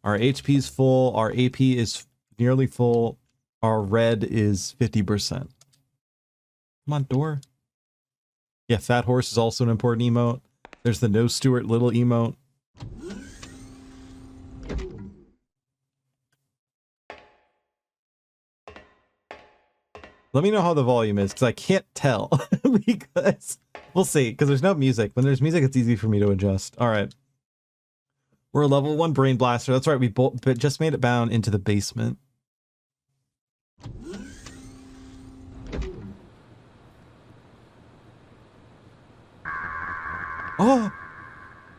Our HP's full. Our AP is nearly full. Our red is 50%. Come on, door. Yeah, Fat Horse is also an important emote. There's the No Stuart Little emote. Let me know how the volume is, because I can't tell. Because we'll see, because there's no music. When there's music, it's easy for me to adjust. All right. We're a level 1 Brain Blaster. That's right, we just made it bound into the basement. Oh!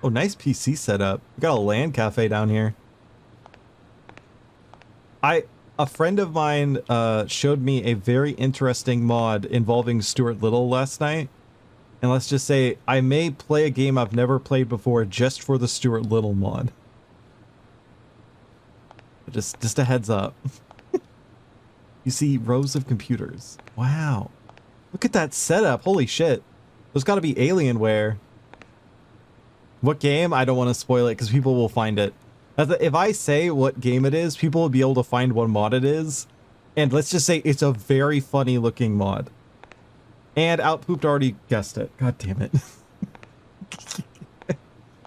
Oh, nice PC setup. We got a LAN cafe down here. A friend of mine showed me a very interesting mod involving Stuart Little last night. And let's just say, I may play a game I've never played before just for the Stuart Little mod. Just a heads up. You see rows of computers. Wow. Look at that setup. Holy shit. There's gotta be Alienware. What game? I don't want to spoil it because people will find it. If I say what game it is, people will be able to find what mod it is. And let's just say it's a very funny looking mod. And Outpooped already guessed it. God damn it.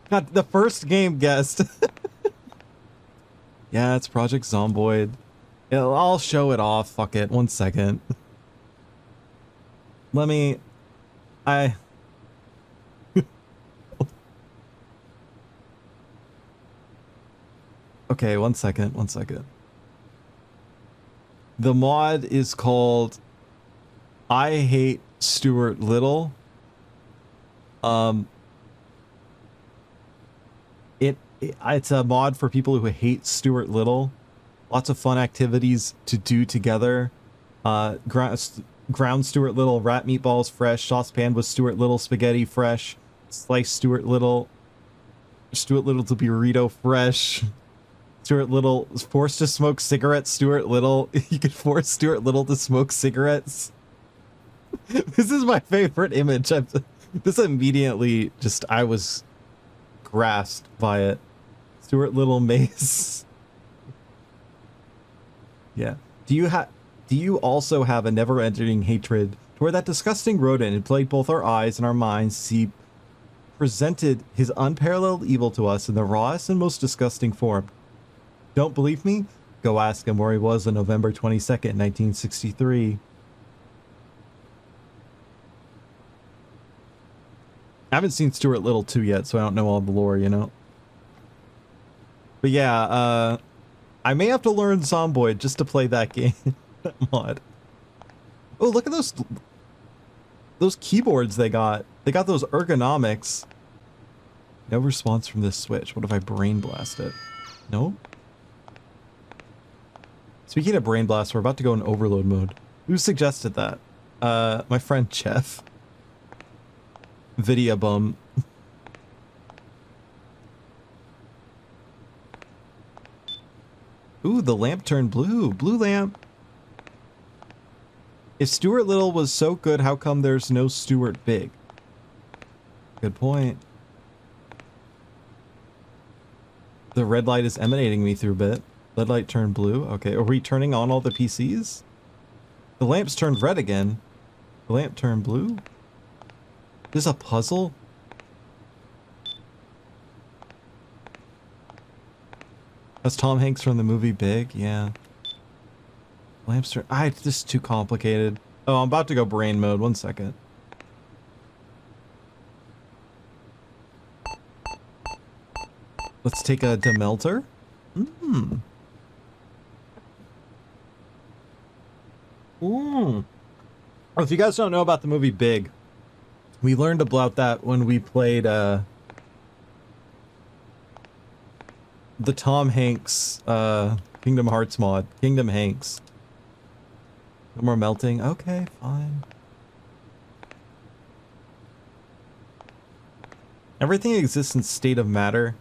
God, the first game guessed. Yeah, it's Project Zomboid. I'll show it off. Fuck it. 1 second. Let me... Okay, 1 second, 1 second. The mod is called I Hate Stuart Little. It's a mod for people who hate Stuart Little. Lots of fun activities to do together. Ground Stuart Little, rat meatballs fresh, saucepan with Stuart Little spaghetti fresh, sliced Stuart Little to burrito fresh. Stuart Little is forced to smoke cigarettes. Stuart Little, you could force Stuart Little to smoke cigarettes. This is my favorite image. This immediately just, I was grasped by it. Stuart Little mace. Yeah. Do you also have a never-ending hatred toward that disgusting rodent who plagued both our eyes and our minds? He presented his unparalleled evil to us in the rawest and most disgusting form. Don't believe me? Go ask him where he was on November 22nd, 1963. I haven't seen Stuart Little 2 yet, so I don't know all the lore, you know? But yeah, I may have to learn Zomboid just to play that game. Mod. Oh, look at those keyboards they got. They got those ergonomics. No response from this switch. What if I brain blast it? Nope. Speaking of brain blast, we're about to go in overload mode. Who suggested that? My friend Jeff. Video bum. Ooh, the lamp turned blue. Blue lamp. If Stuart Little was so good, how come there's no Stuart Big? Good point. The red light is emanating me through a bit. Red light turned blue. Okay, are we turning on all the PCs? The lamp's turned red again. The lamp turned blue? This is a puzzle? That's Tom Hanks from the movie Big? Yeah. Lamps turn... this is too complicated. Oh, I'm about to go brain mode. 1 second. Let's take a demelter. Oh, if you guys don't know about the movie Big, we learned about that when we played the Tom Hanks Kingdom Hearts mod. Kingdom Hanks. No more melting. Okay, fine. Everything exists in state of matter.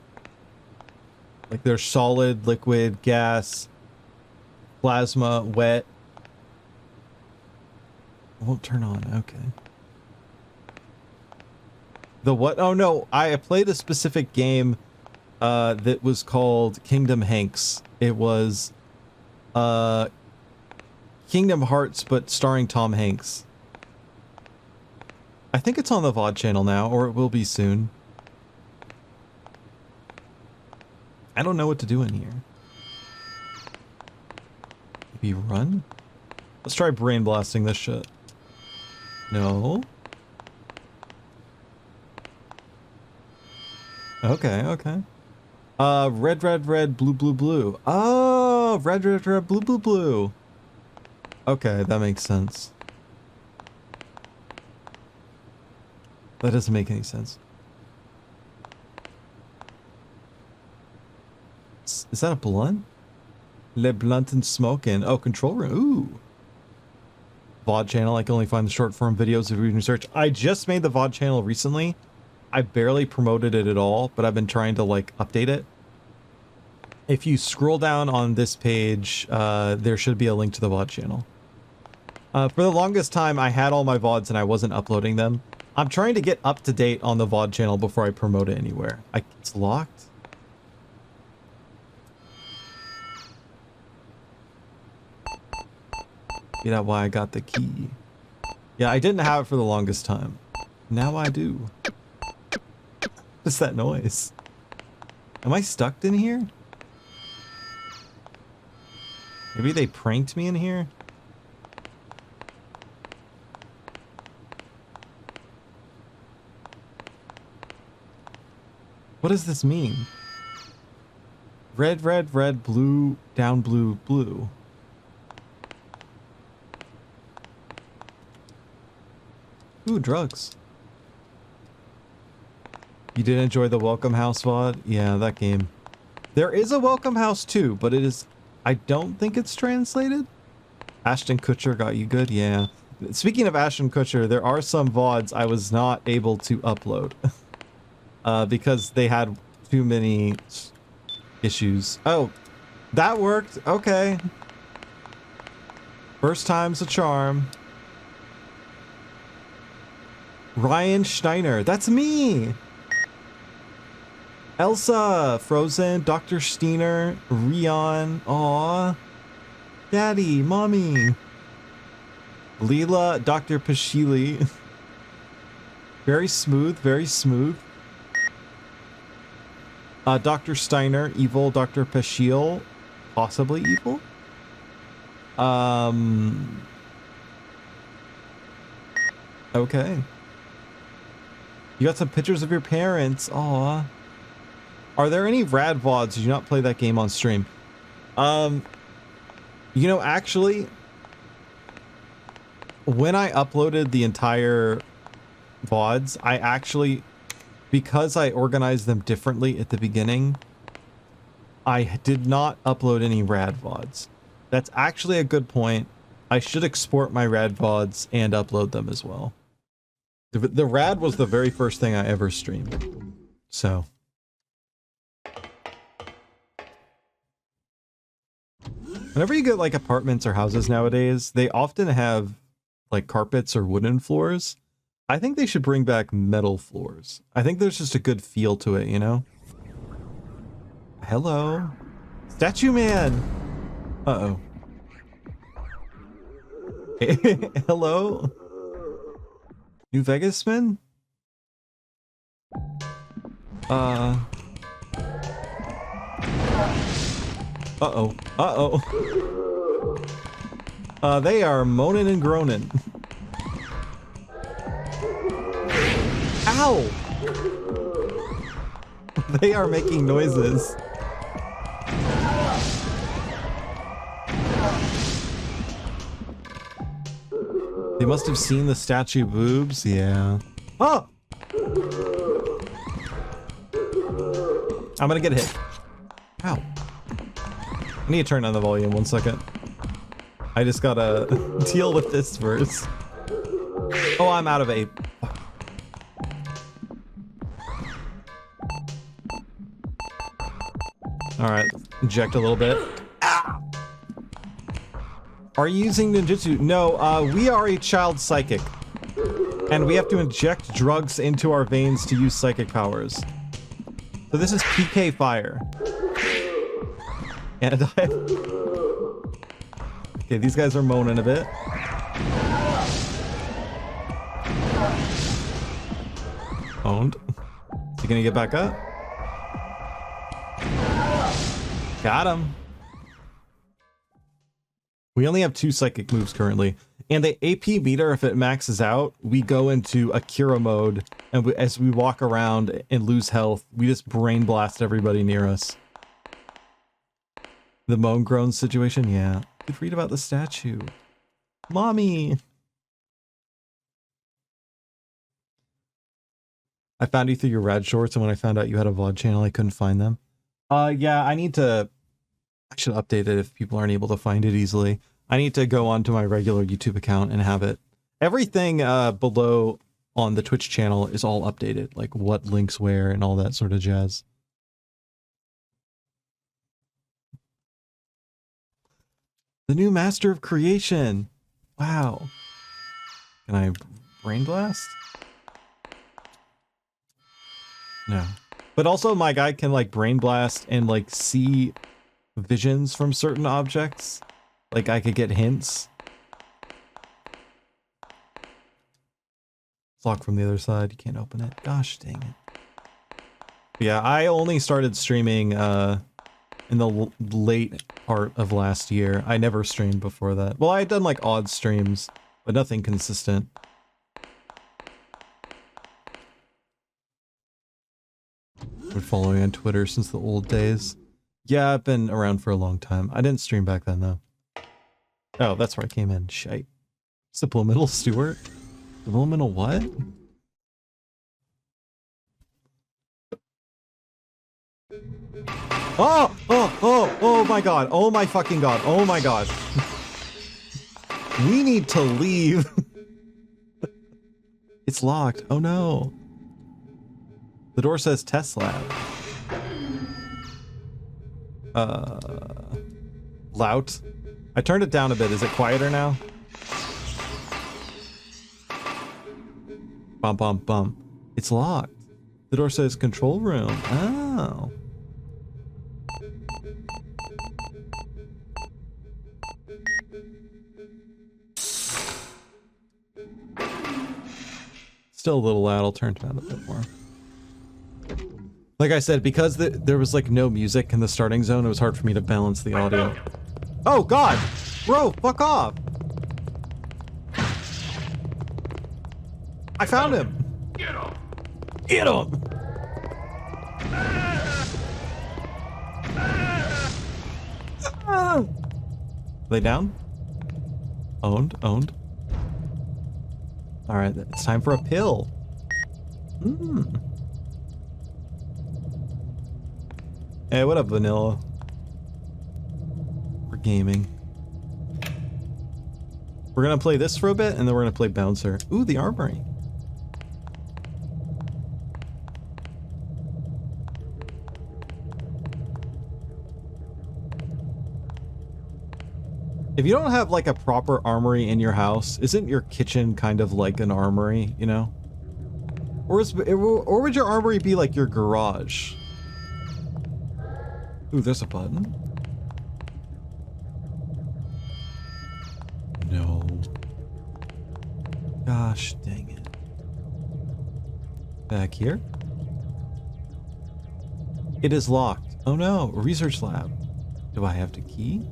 Like there's solid, liquid, gas, plasma, wet. Won't turn on. Okay. The what? Oh no, I played a specific game that was called Kingdom Hanks. It was Kingdom Hearts, but starring Tom Hanks. I think it's on the VOD channel now, or it will be soon. I don't know what to do in here. Maybe run? Let's try brain blasting this shit. No. Okay, okay. Red, red, red, blue, blue, blue. Oh, red, red, red, blue, blue, blue. Okay, that makes sense. That doesn't make any sense. Is that a blunt? Le blunt and smoking. Oh, control room. Ooh. VOD channel. I can only find the short form videos of research. I just made the VOD channel recently. I barely promoted it at all, but I've been trying to like update it. If you scroll down on this page, there should be a link to the VOD channel. For the longest time, I had all my VODs and I wasn't uploading them. I'm trying to get up to date on the VOD channel before I promote it anywhere. It's locked? Maybe that's why I got the key. Yeah, I didn't have it for the longest time. Now I do. What's that noise? Am I stuck in here? Maybe they pranked me in here? What does this mean? Red, red, red, blue, down, blue, blue. Ooh, drugs. You did enjoy the Welcome House VOD? Yeah, that game. There is a Welcome House too, but it is... I don't think it's translated. Ashton Kutcher got you good? Yeah. Speaking of Ashton Kutcher, there are some VODs I was not able to upload. Because they had too many issues. Oh, that worked. Okay. First time's a charm. Ryan Steiner. That's me. Elsa, Frozen, Dr. Steiner, Rion. Aw. Daddy, Mommy. Leela, Dr. Pashili. Very smooth, very smooth. Dr. Steiner, evil. Dr. Pashil, possibly evil. Okay. You got some pictures of your parents. Aw. Are there any rad VODs? Did you not play that game on stream? You know, actually, when I uploaded the entire VODs, I actually... Because I organized them differently at the beginning, I did not upload any rad VODs. That's actually a good point. I should export my rad VODs and upload them as well. The rad was the very first thing I ever streamed. So. Whenever you get like apartments or houses nowadays, they often have like carpets or wooden floors. I think they should bring back metal floors. I think there's just a good feel to it, you know? Hello? Statue Man! Uh-oh. Hello? New Vegas man? Uh-oh. Uh-oh. They are moaning and groaning. Ow! They are making noises. They must have seen the statue boobs, yeah. Oh! I'm gonna get hit. Ow. I need to turn on the volume 1 second. I just gotta deal with this first. Oh, I'm out of ape. Alright, inject a little bit. Ah! Are you using ninjutsu? No, we are a child psychic. And we have to inject drugs into our veins to use psychic powers. So this is PK fire. And okay, these guys are moaning a bit. Owned. Is he gonna get back up? Got him. We only have 2 psychic moves currently. And the AP meter, if it maxes out, we go into Akira mode. And as we walk around and lose health, we just brain blast everybody near us. The moan groan situation? Yeah. You could read about the statue. Mommy! I found you through your rad shorts, and when I found out you had a VOD channel, I couldn't find them. Yeah, I should update it if people aren't able to find it easily. I need to go onto my regular YouTube account and have it. Everything below on the Twitch channel is all updated, like what links where and all that sort of jazz. The new master of creation. Wow. Can I brain blast? No. But also my guy can like brain blast and like see visions from certain objects. Like I could get hints. It's locked from the other side. You can't open it. Gosh dang it. Yeah, I only started streaming in the late part of last year. I never streamed before that. Well, I had done like odd streams, but nothing consistent. Been following on Twitter since the old days. Yeah, I've been around for a long time. I didn't stream back then though. Oh, that's where I came in. Shite. Subliminal Stewart? Subliminal what? Oh my god. Oh my fucking god. Oh my god. We need to leave. It's locked. Oh no. The door says test lab. Loud. I turned it down a bit. Is it quieter now? Bum bum bum. It's locked. The door says control room. Oh. Still a little loud. I'll turn it down a bit more. Like I said, because there was like no music in the starting zone, it was hard for me to balance the audio. Oh god! Bro, fuck off! I found him! Get him! Get him! Lay down? Owned, owned. Alright, it's time for a pill. Hey, what up, Vanilla? We're gaming. We're gonna play this for a bit, and then we're gonna play Bouncer. Ooh, the armory. If you don't have like a proper armory in your house, isn't your kitchen kind of like an armory, you know? Or would your armory be like your garage? Ooh, there's a button. No. Gosh dang it. Back here? It is locked. Oh no, a research lab. Do I have to key?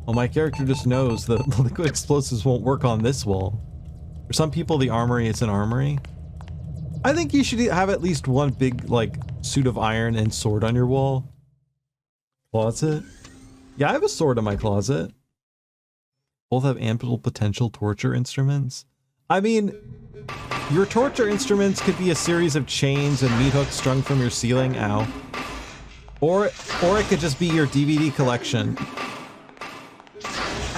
Well, my character just knows that the liquid explosives won't work on this wall. For some people, the armory is an armory. I think you should have at least one big, like, suit of iron and sword on your wall. Closet? Yeah, I have a sword in my closet. Both have ample potential torture instruments. I mean, your torture instruments could be a series of chains and meat hooks strung from your ceiling. Ow. Or it could just be your DVD collection.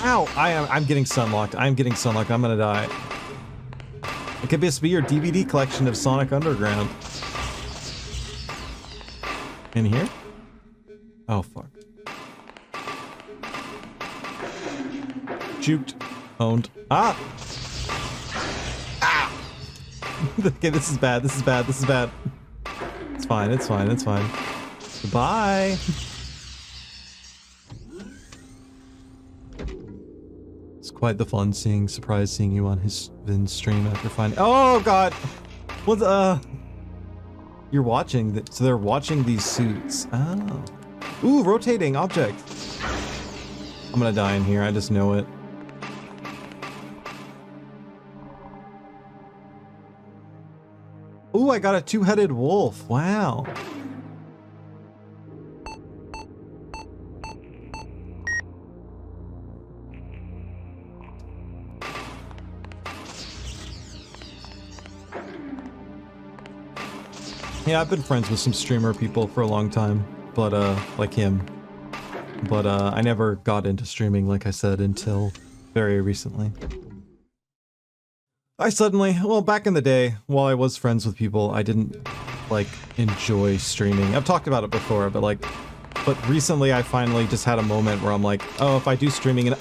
Ow! I'm getting sunlocked. I'm getting sunlocked. I'm gonna die. It could just be your DVD collection of Sonic Underground. In here? Oh, fuck. Juked. Owned. Ah! Ah! Okay, this is bad. This is bad. This is bad. It's fine. It's fine. It's fine. Goodbye. It's quite the fun surprise seeing you on his stream after finding. Oh God! What You're watching. So they're watching these suits. Oh. Ooh, rotating object. I'm gonna die in here. I just know it. Ooh, I got a two-headed wolf. Wow. Yeah, I've been friends with some streamer people for a long time, but like him. But I never got into streaming, like I said, until very recently. I suddenly, well, back in the day, while I was friends with people, I didn't, like, enjoy streaming. I've talked about it before, but like, but recently I finally just had a moment where I'm like, oh, if I do streaming and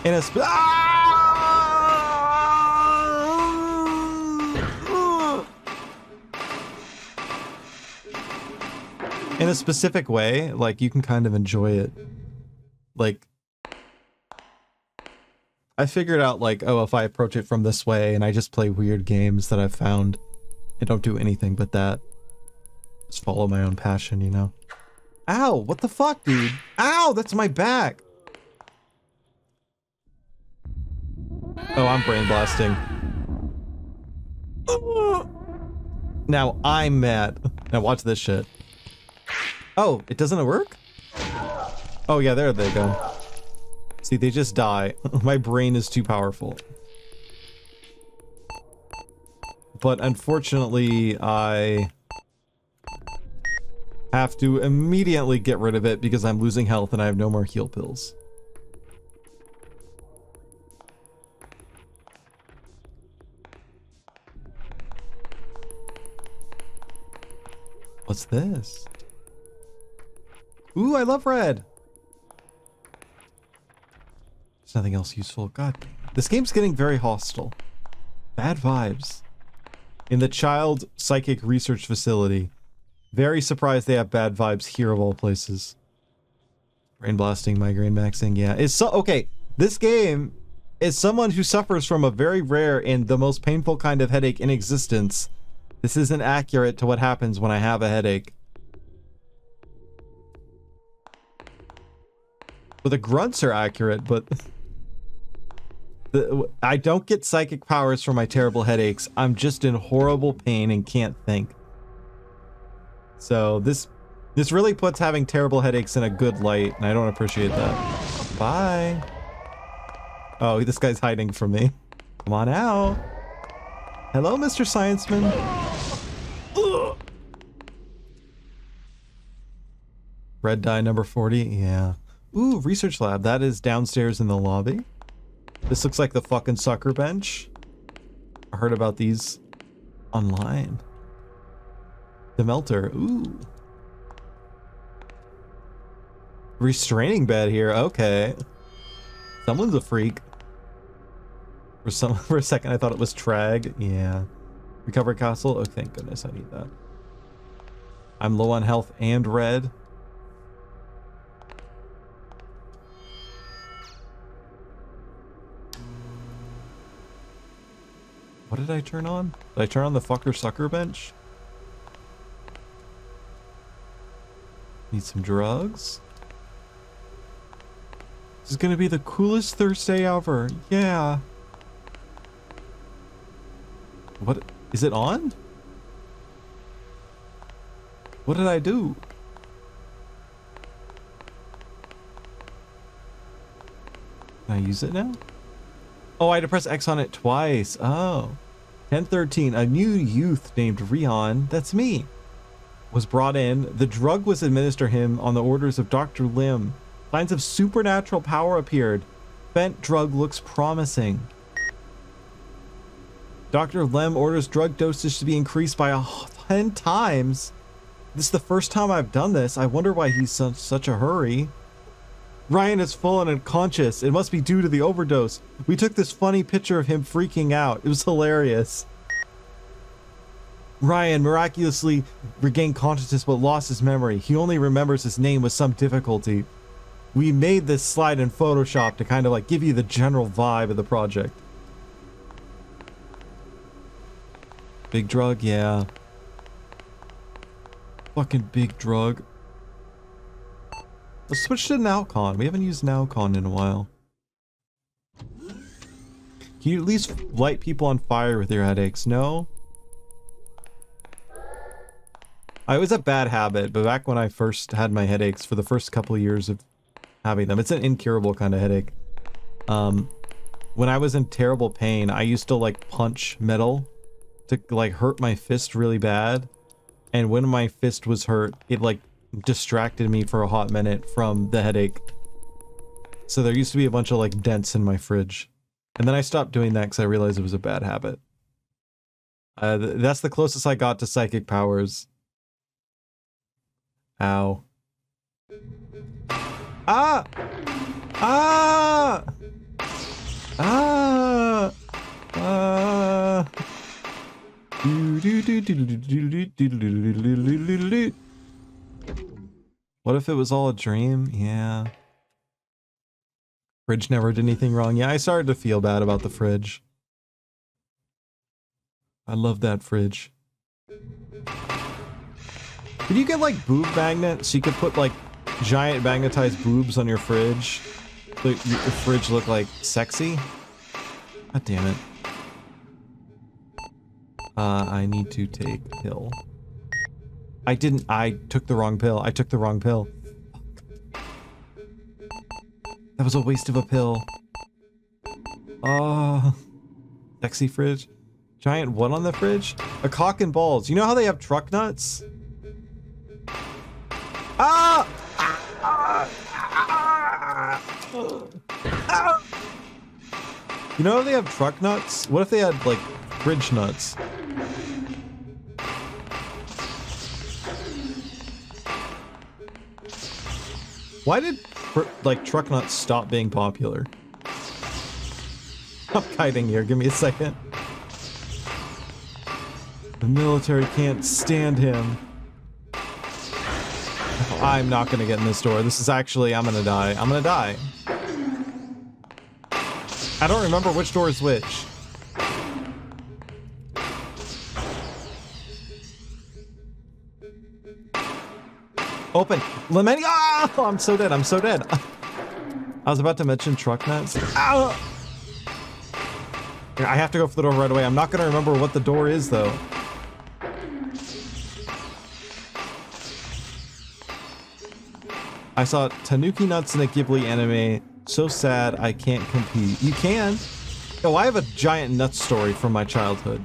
in a specific way, like, you can kind of enjoy it. Like, I figured out, like, oh, if I approach it from this way and I just play weird games that I've found and don't do anything but that, just follow my own passion, you know? Ow, what the fuck, dude? Ow, that's my back. Oh, I'm brain blasting. Now I'm mad. Now watch this shit. Oh, it doesn't work? Oh yeah, there they go. See, they just die. My brain is too powerful. But unfortunately, I have to immediately get rid of it because I'm losing health and I have no more heal pills. What's this? Ooh, I love red. There's nothing else useful. God, this game's getting very hostile. Bad vibes. In the child psychic research facility. Very surprised they have bad vibes here of all places. Brain blasting, migraine maxing, yeah. Okay, this game is someone who suffers from a very rare and the most painful kind of headache in existence. This isn't accurate to what happens when I have a headache. Well, the grunts are accurate, but I don't get psychic powers from my terrible headaches. I'm just in horrible pain and can't think. So this really puts having terrible headaches in a good light, and I don't appreciate that. Bye. Oh, this guy's hiding from me. Come on out. Hello, Mr. Scienceman. Ugh. Red dye number 40, yeah. Ooh, research lab. That is downstairs in the lobby. This looks like the fucking sucker bench. I heard about these online. The melter. Ooh. Restraining bed here. Okay. Someone's a freak. For a second, I thought it was Trag. Yeah. Recovery castle. Oh, thank goodness I need that. I'm low on health and red. What did I turn on? Did I turn on the fucker sucker bench? Need some drugs. This is gonna be the coolest Thursday ever. Yeah. What? Is it on? What did I do? Can I use it now? Oh, I had to press X on it twice. Oh. 1013, a new youth named Rion, that's me, was brought in. The drug was administered him on the orders of Dr. Lim. Signs of supernatural power appeared. Bent drug looks promising. Dr. Lim orders drug dosage to be increased by 10 times. This is the first time I've done this. I wonder why he's such a hurry. Ryan is full and unconscious. It must be due to the overdose. We took this funny picture of him freaking out. It was hilarious. Ryan miraculously regained consciousness but lost his memory. He only remembers his name with some difficulty. We made this slide in Photoshop to kind of like give you the general vibe of the project. Big drug, yeah. Fucking big drug. Let's switch to Nowcon. We haven't used Nowcon in a while. Can you at least light people on fire with your headaches? No? It was a bad habit, but back when I first had my headaches for the first couple of years of having them, it's an incurable kind of headache. When I was in terrible pain, I used to like punch metal to like hurt my fist really bad. And when my fist was hurt, it like distracted me for a hot minute from the headache. So there used to be a bunch of like dents in my fridge. And then I stopped doing that because I realized it was a bad habit. That's the closest I got to psychic powers. Ow. Ah! Ah! Ah! Ah! What if it was all a dream? Yeah. Fridge never did anything wrong. Yeah, I started to feel bad about the fridge. I love that fridge. Did you get like boob magnets so you could put like giant magnetized boobs on your fridge? So your fridge look like sexy? God damn it. I need to take a pill. I took the wrong pill. I took the wrong pill. That was a waste of a pill. Sexy fridge. Giant what on the fridge? A cock and balls. You know how they have truck nuts? Ah! You know how they have truck nuts? What if they had like fridge nuts? Why did like truck nuts stop being popular? I'm kiting here, give me a second. The military can't stand him. I'm not gonna get in this door. This is actually, I'm gonna die. I'm gonna die. I don't remember which door is which. Open. Lemony. Oh, I'm so dead. I'm so dead. I was about to mention truck nuts. Ow! I have to go for the door right away. I'm not going to remember what the door is, though. I saw Tanuki nuts in a Ghibli anime. So sad I can't compete. You can. Oh, I have a giant nut story from my childhood.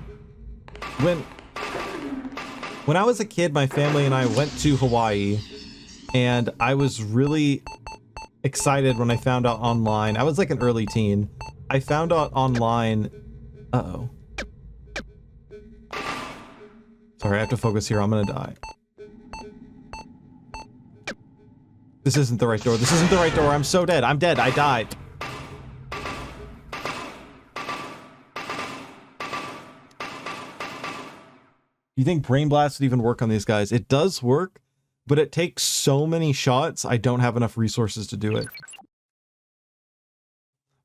When I was a kid, my family and I went to Hawaii. And I was really excited when I found out online. I was like an early teen. I found out online. Uh-oh. Sorry, I have to focus here. I'm gonna die. This isn't the right door. This isn't the right door. I'm so dead. I'm dead. I died. You think Brain Blast would even work on these guys? It does work. But it takes so many shots, I don't have enough resources to do it.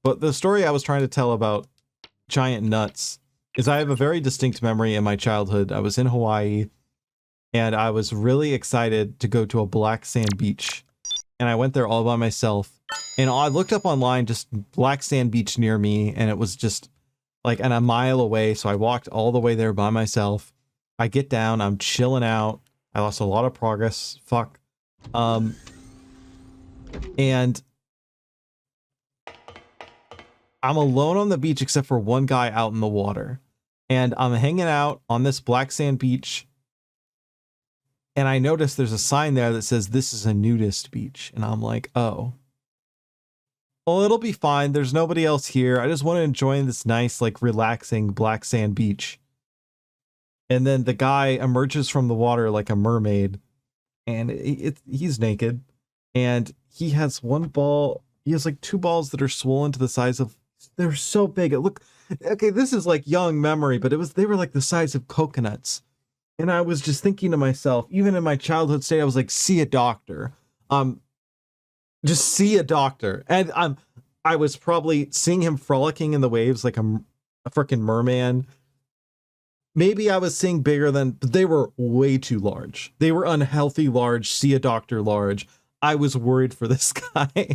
But the story I was trying to tell about giant nuts is I have a very distinct memory in my childhood. I was in Hawaii, and I was really excited to go to a black sand beach. And I went there all by myself. And I looked up online, just black sand beach near me, and it was just like a mile away. So I walked all the way there by myself. I get down, I'm chilling out. I lost a lot of progress. Fuck. And I'm alone on the beach except for one guy out in the water. And I'm hanging out on this black sand beach. And I notice there's a sign there that says, "This is a nudist beach." And I'm like, oh. Well, it'll be fine. There's nobody else here. I just want to enjoy this nice, like, relaxing black sand beach. And then the guy emerges from the water like a mermaid and he's naked, and he has one ball. He has like two balls that are swollen to the size of. They're so big. Okay, this is like young memory, but they were like the size of coconuts. And I was just thinking to myself, even in my childhood state, I was like, see a doctor. Just see a doctor. And I was probably seeing him frolicking in the waves like a freaking merman. Maybe I was seeing bigger than, they were way too large. They were unhealthy large, see a doctor large. I was worried for this guy.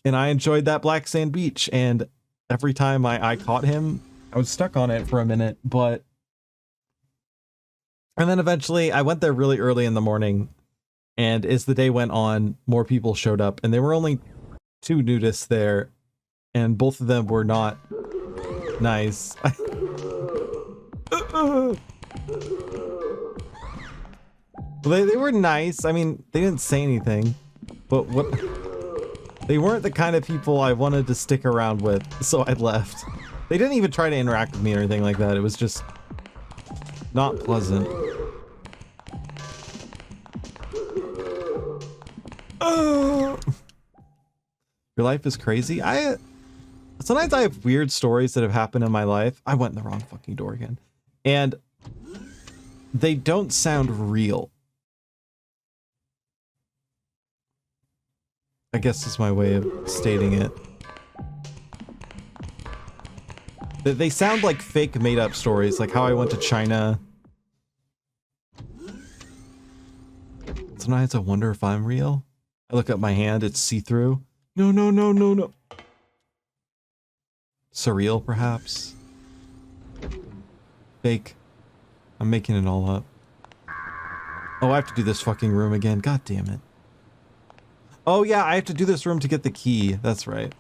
And I enjoyed that black sand beach. And every time I caught him, I was stuck on it for a minute, but. And then eventually I went there really early in the morning. And as the day went on, more people showed up. And there were only 2 nudists there. And both of them were not nice. They were nice. I mean, they didn't say anything. But they weren't the kind of people I wanted to stick around with. So I left. They didn't even try to interact with me or anything like that. It was just not pleasant. Your life is crazy. Sometimes I have weird stories that have happened in my life. I went in the wrong fucking door again. And they don't sound real. I guess is my way of stating it. They sound like fake made-up stories, like how I went to China. Sometimes I wonder if I'm real. I look at my hand, it's see-through. No, no, no, no, no. Surreal, perhaps. Fake. I'm making it all up. Oh, I have to do this fucking room again. God damn it. Oh yeah, I have to do this room to get the key. That's right.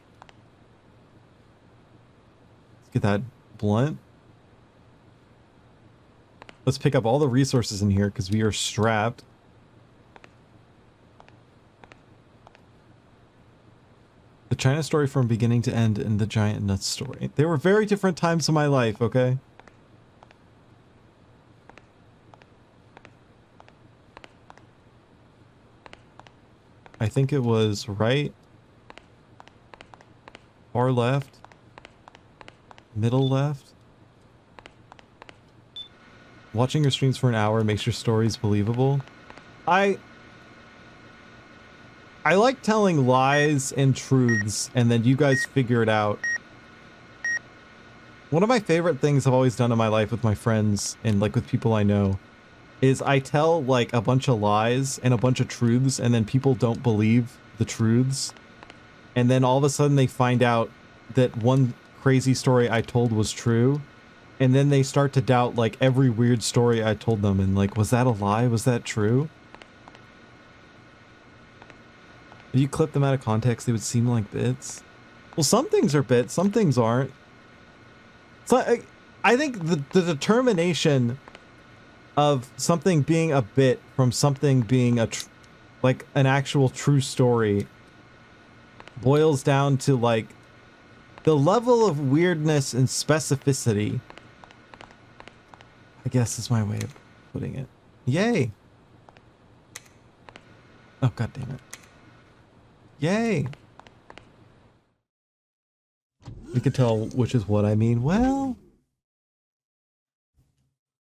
Let's get that blunt. Let's pick up all the resources in here because we are strapped. The China story from beginning to end and the giant nuts story. They were very different times in my life, okay? I think it was right, far left, middle left. Watching your streams for an hour makes your stories believable. I like telling lies and truths, and then you guys figure it out. One of my favorite things I've always done in my life with my friends and like with people I know is I tell like a bunch of lies and a bunch of truths, and then people don't believe the truths. And then all of a sudden they find out that one crazy story I told was true. And then they start to doubt like every weird story I told them, and like, was that a lie? Was that true? If you clip them out of context, they would seem like bits. Well, some things are bits, some things aren't. So I think the determination of something being a bit from something being like an actual true story boils down to like the level of weirdness and specificity, I guess is my way of putting it. Yay. Oh, god damn it. Yay. You can tell which is what I mean. Well,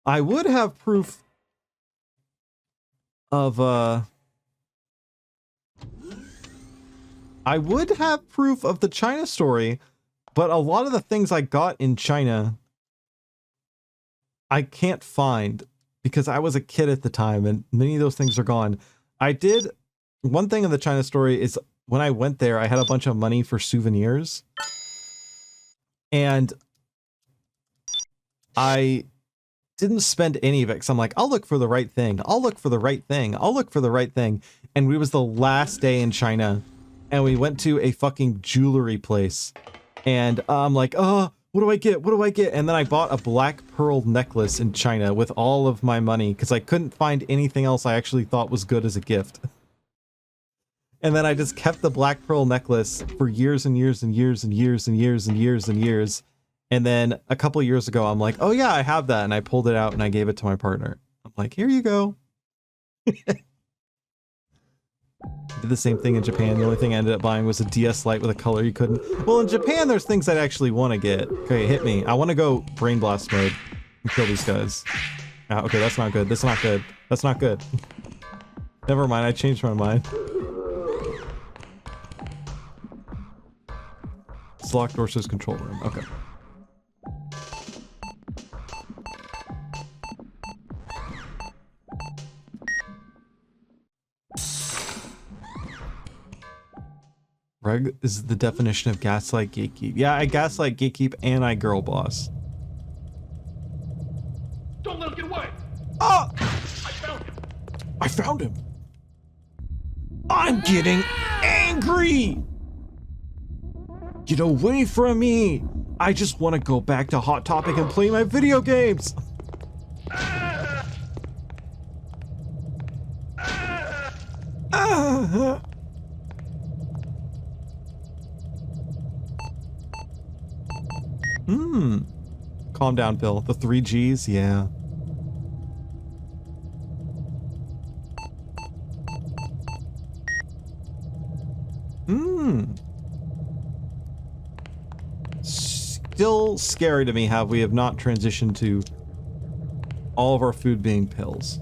I would have proof of I would have proof of the China story, but a lot of the things I got in China I can't find because I was a kid at the time and many of those things are gone. I did one thing in the China story is when I went there, I had a bunch of money for souvenirs. And I didn't spend any of it because I'm like, I'll look for the right thing. I'll look for the right thing. I'll look for the right thing. And it was the last day in China. And we went to a fucking jewelry place. And I'm like, oh, what do I get? What do I get? And then I bought a black pearl necklace in China with all of my money because I couldn't find anything else I actually thought was good as a gift. And then I just kept the black pearl necklace for years and years and years and years and years and years and years. And then a couple years ago, I'm like, oh yeah, I have that. And I pulled it out and I gave it to my partner. I'm like, here you go. Did the same thing in Japan. The only thing I ended up buying was a DS Lite with a color you couldn't. Well, in Japan, there's things I'd actually want to get. Okay, hit me. I want to go Brain Blast mode and kill these guys. Okay, that's not good. That's not good. That's not good. Never mind, I changed my mind. It's locked door says control room. Okay. Reg is the definition of gaslight gatekeep. Yeah, I gaslight gatekeep and I girl boss. Don't let him get away! Oh! I found him! I found him! I'm getting angry! Get away from me! I just want to go back to Hot Topic and play my video games! Calm down, Bill. The 3 Gs, yeah. Still scary to me how we have not transitioned to all of our food being pills.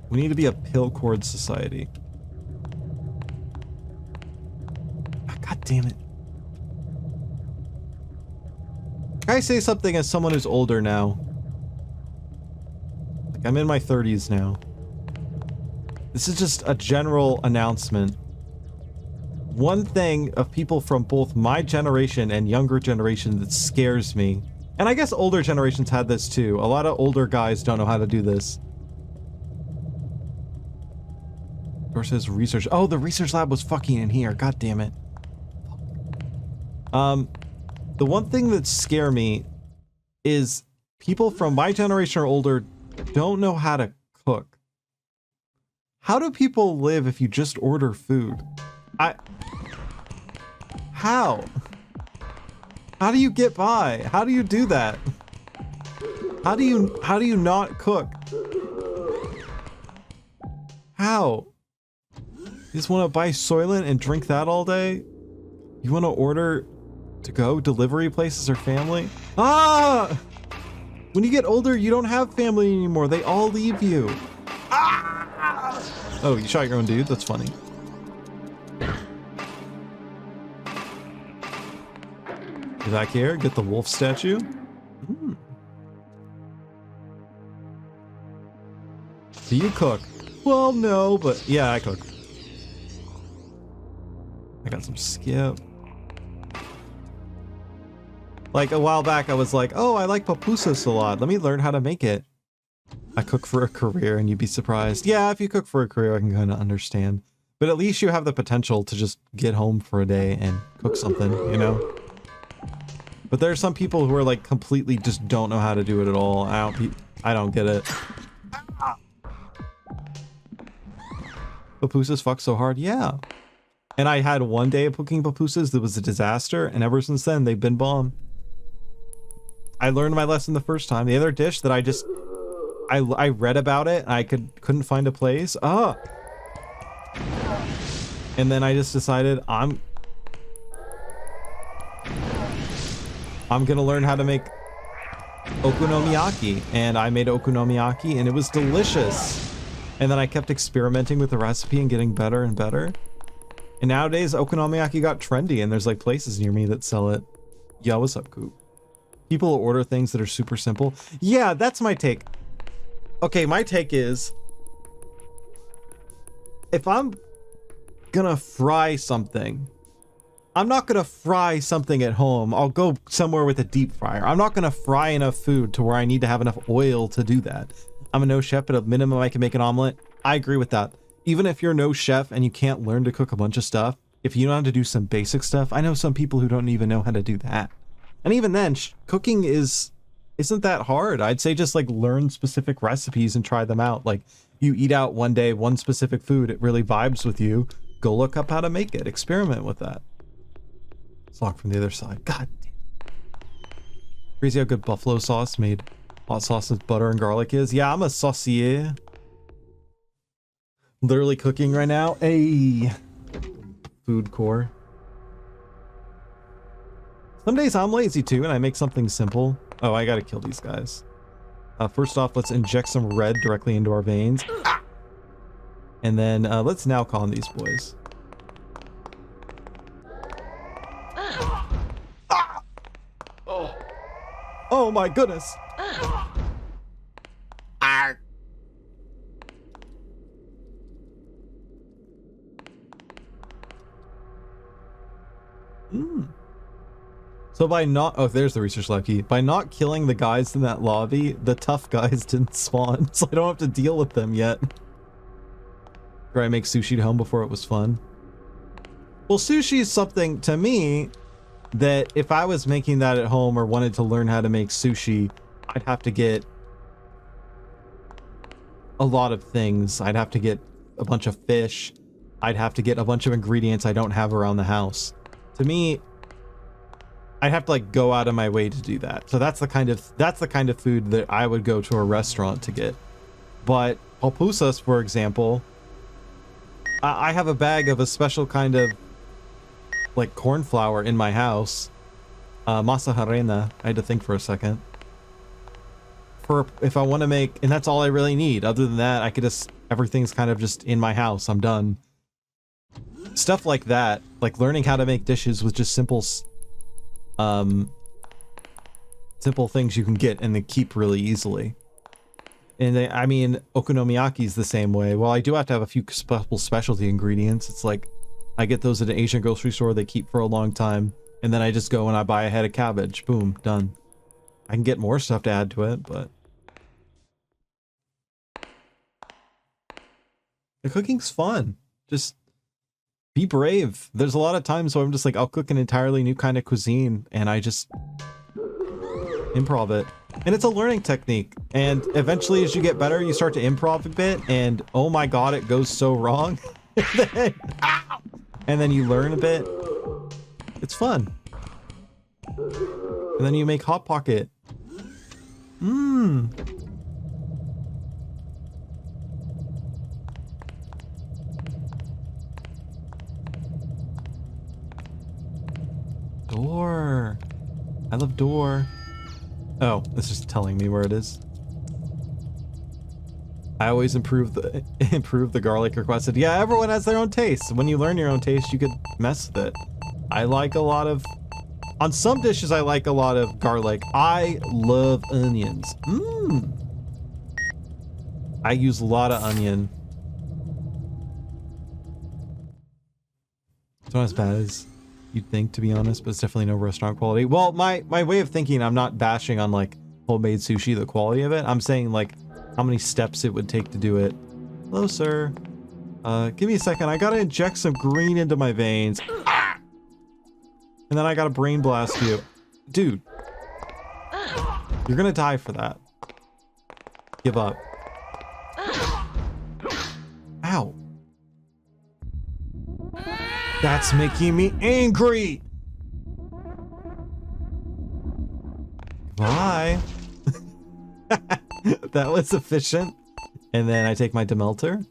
We need to be a pill cord society. God damn it. Can I say something as someone who's older now? Like, I'm in my 30s now. This is just a general announcement. One thing of people from both my generation and younger generation that scares me, and I guess older generations had this too. A lot of older guys don't know how to do this. Or says research. Oh, the research lab was fucking in here. God damn it. The one thing that scare me is people from my generation or older don't know how to cook. How do people live if you just order food? How? How do you get by? How do you do that? How do you not cook? How? You just want to buy Soylent and drink that all day? You want to order to go delivery places or family? Ah! When you get older, you don't have family anymore. They all leave you. Ah! Oh, you shot your own dude? That's funny. Get back here, get the wolf statue. Do you cook? Well, no, but yeah, I cook. I got some skip. Like a while back, I was like, oh, I like pupusas a lot. Let me learn how to make it. I cook for a career and you'd be surprised. Yeah, if you cook for a career, I can kind of understand. But at least you have the potential to just get home for a day and cook something, you know? But there are some people who are like completely just don't know how to do it at all. I don't get it. Pupusas fuck so hard, yeah. And I had one day of cooking pupusas that was a disaster, and ever since then they've been bomb. I learned my lesson the first time. The other dish that I read about it, and I couldn't find a place. And then I just decided I'm gonna learn how to make okonomiyaki, and I made okonomiyaki, and it was delicious. And then I kept experimenting with the recipe and getting better and better. And nowadays, okonomiyaki got trendy, and there's like places near me that sell it. Yeah, what's up, Coop? People order things that are super simple. Yeah, that's my take. Okay, my take is, if I'm gonna fry something, I'm not gonna fry something at home. I'll go somewhere with a deep fryer. I'm not gonna fry enough food to where I need to have enough oil to do that. I'm a no chef, but at minimum I can make an omelet. I agree with that. Even if you're no chef and you can't learn to cook a bunch of stuff, if you know how to do some basic stuff, I know some people who don't even know how to do that. And even then, cooking isn't that hard. I'd say just like learn specific recipes and try them out. Like you eat out one day, one specific food, it really vibes with you. Go look up how to make it. Experiment with that. It's locked from the other side. God damn. Crazy how good buffalo sauce made Hot sauce with butter and garlic is. Yeah, I'm a saucier. Literally cooking right now. Hey, food core. Some days I'm lazy too, and I make something simple. Oh, I gotta kill these guys. First off, let's inject some red directly into our veins. And then let's now con these boys. Oh my goodness. So by not, oh, there's the research lab key. By not killing the guys in that lobby, the tough guys didn't spawn, so I don't have to deal with them yet. Try to make sushi at home before it was fun. Well, sushi is something to me that if I was making that at home or wanted to learn how to make sushi, I'd have to get a lot of things. I'd have to get a bunch of fish. I'd have to get a bunch of ingredients I don't have around the house. To me, I'd have to like go out of my way to do that. So that's the kind of food that I would go to a restaurant to get. But pupusas, for example, I have a bag of a special kind of like corn flour in my house. Masa harina. I had to think for a second. For if I want to make, and that's all I really need. Other than that, I could just, everything's kind of just in my house. I'm done. Stuff like that, like learning how to make dishes with just simple things you can get and they keep really easily. And I mean, okonomiyaki is the same way. Well, I do have to have a few specialty ingredients. It's like I get those at an Asian grocery store. They keep for a long time. And then I just go and I buy a head of cabbage. Boom, done. I can get more stuff to add to it, but the cooking's fun. Just be brave. There's a lot of times where I'm just like, I'll cook an entirely new kind of cuisine and I just improv it. And it's a learning technique. And eventually as you get better, you start to improv a bit and oh my god, it goes so wrong. And then you learn a bit. It's fun. And then you make Hot Pocket. Door. I love door. Oh, it's just telling me where it is. I always improve the garlic requested. Yeah, everyone has their own taste. When you learn your own taste, you could mess with it. I like a lot of, on some dishes I like a lot of garlic. I love onions. I use a lot of onion. It's not as bad as you'd think, to be honest, but it's definitely no restaurant quality. Well, my way of thinking, I'm not bashing on like homemade sushi, the quality of it. I'm saying like how many steps it would take to do it. Hello, sir. Give me a second. I gotta inject some green into my veins. And then I gotta brain blast you. Dude. You're gonna die for that. Give up. Ow. That's making me angry. Bye. That was efficient. And then I take my demelter.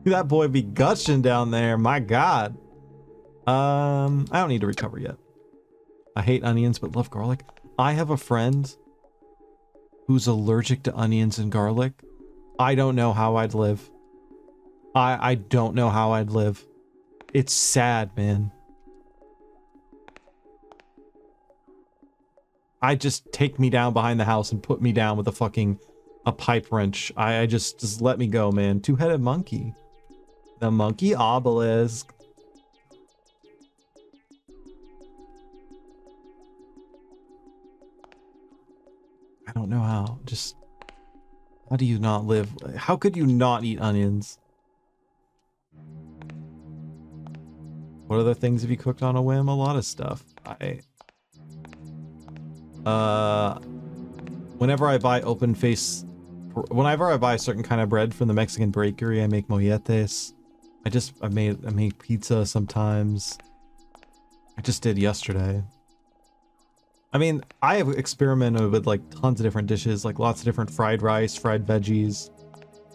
That boy be gushing down there. My god. I don't need to recover yet. I hate onions but love garlic. I have a friend who's allergic to onions and garlic. I don't know how I'd live. I don't know how I'd live. It's sad, man. I just take me down behind the house and put me down with a pipe wrench. I just let me go, man. Two-headed monkey. The monkey obelisk. I don't know how. Just how do you not live? How could you not eat onions? What other things have you cooked on a whim? A lot of stuff. Whenever I buy whenever I buy a certain kind of bread from the Mexican bakery, I make molletes. I make pizza sometimes. I just did yesterday. I mean, I have experimented with like tons of different dishes, like lots of different fried rice, fried veggies.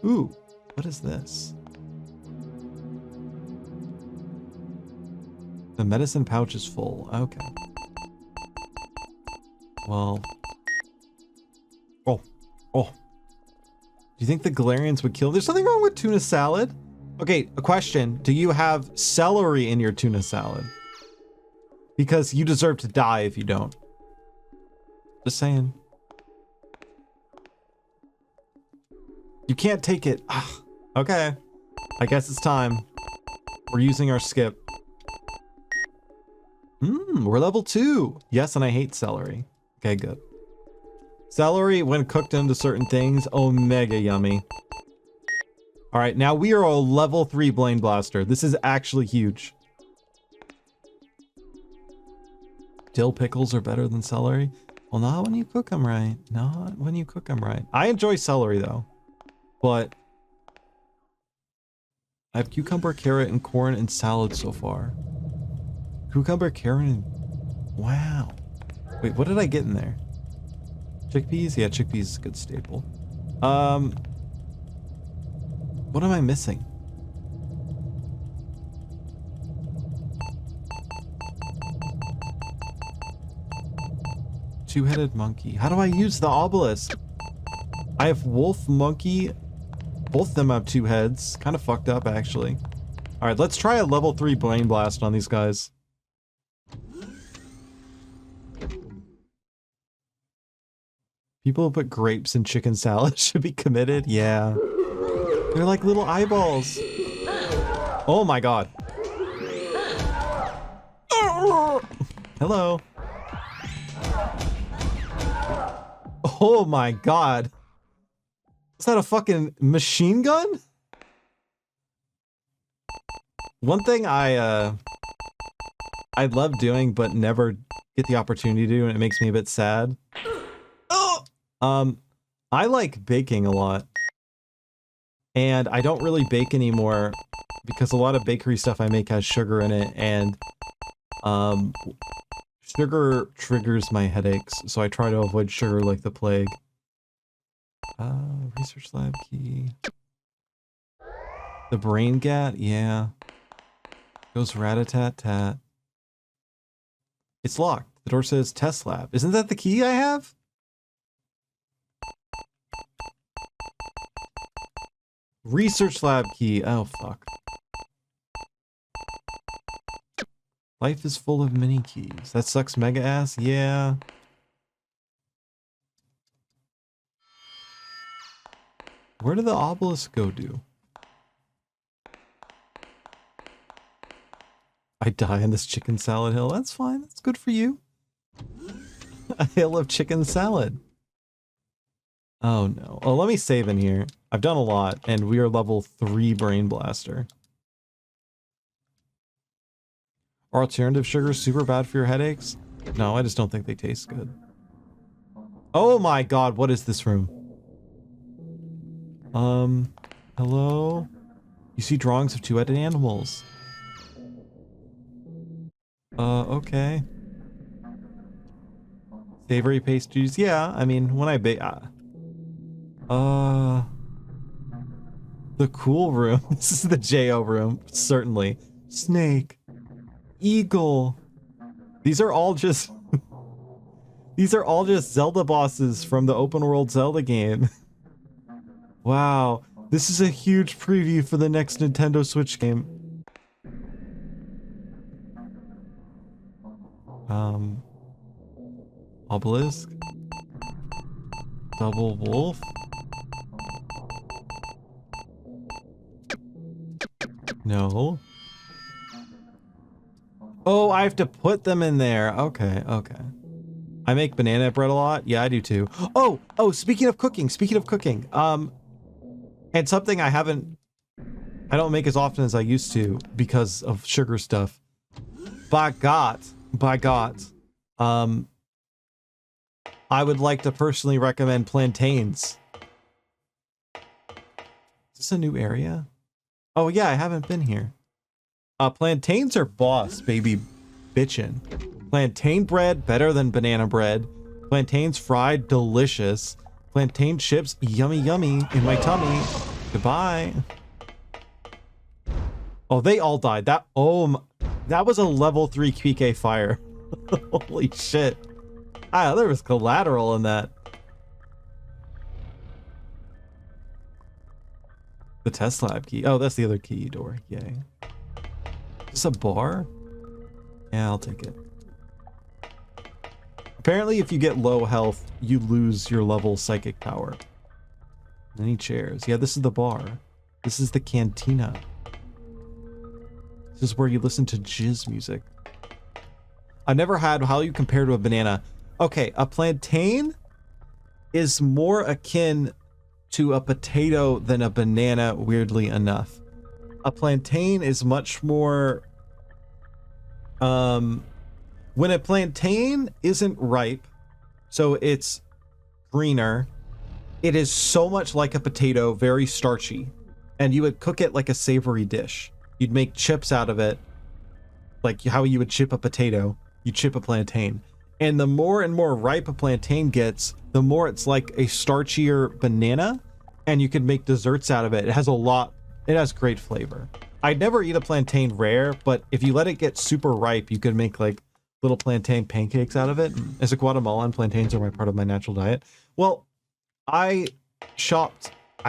Ooh, what is this? The medicine pouch is full. Okay. Well. Oh. Oh. Do you think the Galerians would kill? There's something wrong with tuna salad? Okay, a question. Do you have celery in your tuna salad? Because you deserve to die if you don't. Just saying. You can't take it. Ugh. Okay. I guess it's time. We're using our skip. We're level 2. Yes, and I hate celery. Okay, good. Celery, when cooked into certain things, omega yummy. Alright, now we are a level 3 Blade Blaster. This is actually huge. Dill pickles are better than celery? Well, not when you cook them right. Not when you cook them right. I enjoy celery, though. But I have cucumber, carrot, and corn and salad so far. Cucumber, carrot, and... Wow. Wait, what did I get in there? Chickpeas? Yeah, chickpeas is a good staple. What am I missing? Two-headed monkey. How do I use the obelisk? I have wolf, monkey. Both of them have 2 heads. Kind of fucked up, actually. Alright, let's try a level 3 Brain Blast on these guys. People who put grapes in chicken salad should be committed. Yeah. They're like little eyeballs. Oh my god. Hello. Oh my god. Is that a fucking machine gun? One thing I love doing but never get the opportunity to do, and it makes me a bit sad. I like baking a lot. And I don't really bake anymore because a lot of bakery stuff I make has sugar in it, and sugar triggers my headaches, so I try to avoid sugar like the plague. Research lab key. The brain gat, yeah. Goes rat-a-tat-tat. It's locked. The door says test lab. Isn't that the key I have? Research lab key. Oh, fuck. Life is full of mini keys. That sucks mega ass? Yeah. Where did the obelisk go to? I die on this chicken salad hill. That's fine. That's good for you. A hill of chicken salad. Oh no. Oh, let me save in here. I've done a lot, and we are level 3 Brain Blaster. Are alternative sugars super bad for your headaches? No, I just don't think they taste good. Oh my god, what is this room? Hello? You see drawings of 2-headed animals. Okay. Savory pastries? Yeah, I mean, when I bake... the cool room. This is the J.O. room, certainly. Snake. Eagle. These are all just... These are all just Zelda bosses from the open world Zelda game. Wow. This is a huge preview for the next Nintendo Switch game. Obelisk. Double wolf. No. Oh, I have to put them in there. Okay, okay. I make banana bread a lot. Yeah, I do too. Oh, speaking of cooking, and something I don't make as often as I used to because of sugar stuff. By God, I would like to personally recommend plantains. Is this a new area? Oh yeah, I haven't been here. Plantains are boss, baby. bitchin'. Plantain bread, better than banana bread. Plantains fried, delicious. Plantain chips, yummy yummy in my tummy. Goodbye. Oh, they all died. That was a level 3 PK fire. Holy shit. Ah, there was collateral in that. The test lab key. Oh, that's the other key door. Yay. Is this a bar? Yeah, I'll take it. Apparently, if you get low health, you lose your level psychic power. Any chairs? Yeah, this is the bar. This is the cantina. This is where you listen to jizz music. I've never had how you compare to a banana. Okay, a plantain is more akin to a potato than a banana, weirdly enough. A plantain is much more... when a plantain isn't ripe, so it's greener, it is so much like a potato, very starchy. And you would cook it like a savory dish. You'd make chips out of it, like how you would chip a potato. You chip a plantain. And the more and more ripe a plantain gets, the more it's like a starchier banana, and you can make desserts out of it. It has great flavor. I'd never eat a plantain rare, but if you let it get super ripe, you could make like little plantain pancakes out of it. As a Guatemalan, plantains are part of my natural diet. Well, I've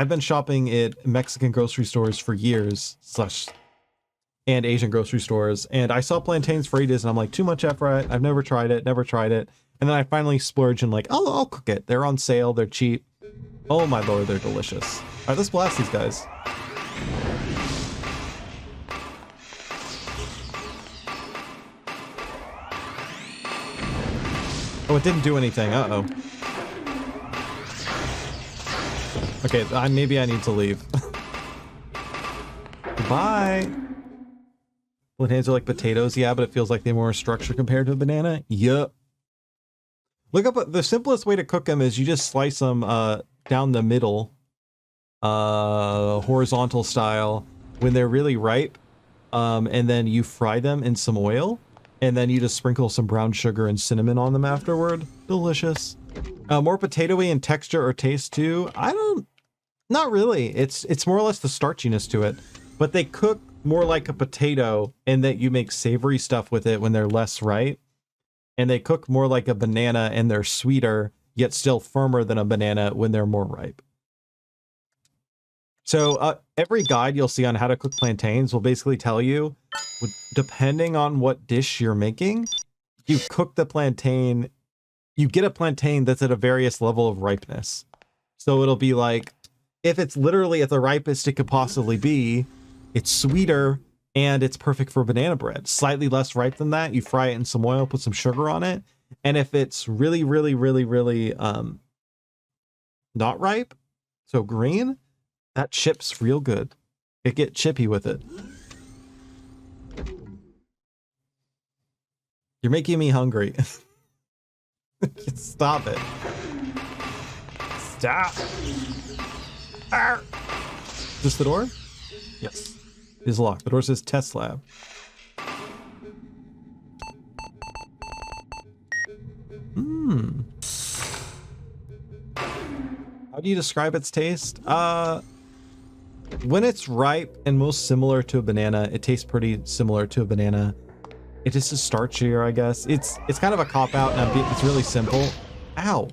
been shopping at Mexican grocery stores for years, and Asian grocery stores, and I saw plantains for ages, and I'm like, too much effort. I've never tried it. And then I finally splurged and like, oh, I'll cook it. They're on sale. They're cheap. Oh my lord, they're delicious. All right, let's blast these guys. Oh, it didn't do anything. Uh-oh. Okay, maybe I need to leave. Goodbye. Plantains are like potatoes, yeah, but it feels like they have more structure compared to a banana. Yup. Look up, the simplest way to cook them is you just slice them down the middle, horizontal style, when they're really ripe, and then you fry them in some oil, and then you just sprinkle some brown sugar and cinnamon on them afterward. Delicious. More potatoey in texture or taste too. Not really. It's more or less the starchiness to it, but they cook more like a potato in that you make savory stuff with it when they're less ripe, and they cook more like a banana and they're sweeter yet still firmer than a banana when they're more ripe. So every guide you'll see on how to cook plantains will basically tell you, depending on what dish you're making, you cook the plantain, you get a plantain that's at a various level of ripeness. So it'll be like, if it's literally at the ripest it could possibly be, it's sweeter and it's perfect for banana bread. Slightly less ripe than that, you fry it in some oil, put some sugar on it. And if it's really not ripe, so green, that chips real good. It get chippy with it. You're making me hungry. Stop it. Stop. Arr. Is this the door? Yes. It is locked. The door says test lab. How do you describe its taste? When it's ripe and most similar to a banana, it tastes pretty similar to a banana. It just is starchier, I guess. It's kind of a cop-out, and it's really simple. Ow.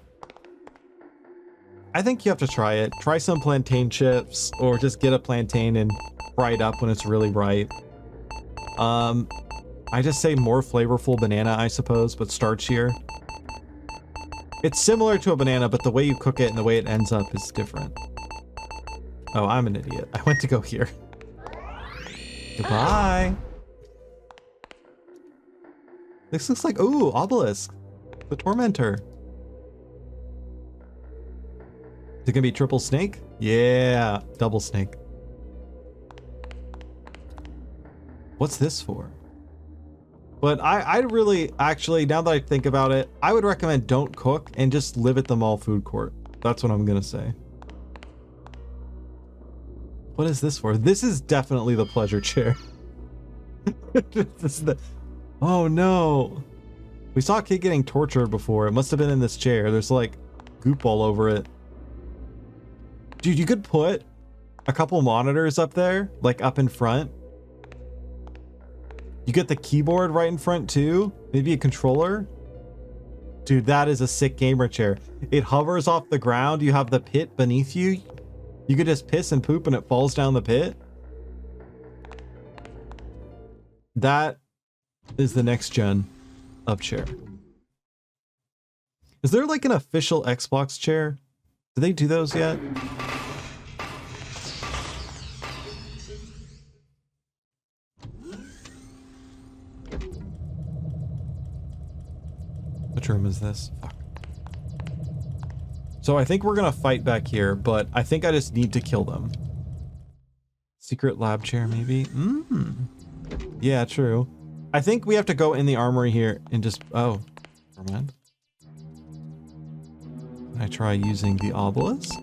I think you have to try it. Try some plantain chips, or just get a plantain and fry it up when it's really ripe. I just say more flavorful banana, I suppose, but starchier. It's similar to a banana, but the way you cook it and the way it ends up is different. Oh, I'm an idiot. I went to go here. Goodbye. This looks like, ooh, Obelisk. The Tormentor. Is it gonna be triple snake? Yeah, double snake. What's this for? But I really, actually, now that I think about it, I would recommend don't cook and just live at the mall food court. That's what I'm gonna say. What is this for? This is definitely the pleasure chair. Oh no. We saw a kid getting tortured before. It must have been in this chair. There's like goop all over it. Dude, you could put a couple monitors up there, like up in front. You get the keyboard right in front too. Maybe a controller. Dude, that is a sick gamer chair. It hovers off the ground. You have the pit beneath you. You could just piss and poop and it falls down the pit. That is the next gen up chair. Is there like an official Xbox chair? Do they do those yet? Which room is this? Fuck. So I think we're gonna fight back here, but I think I just need to kill them. Secret lab chair, maybe? Yeah, true. I think we have to go in the armory here and just... Oh, never mind. Can I try using the obelisk?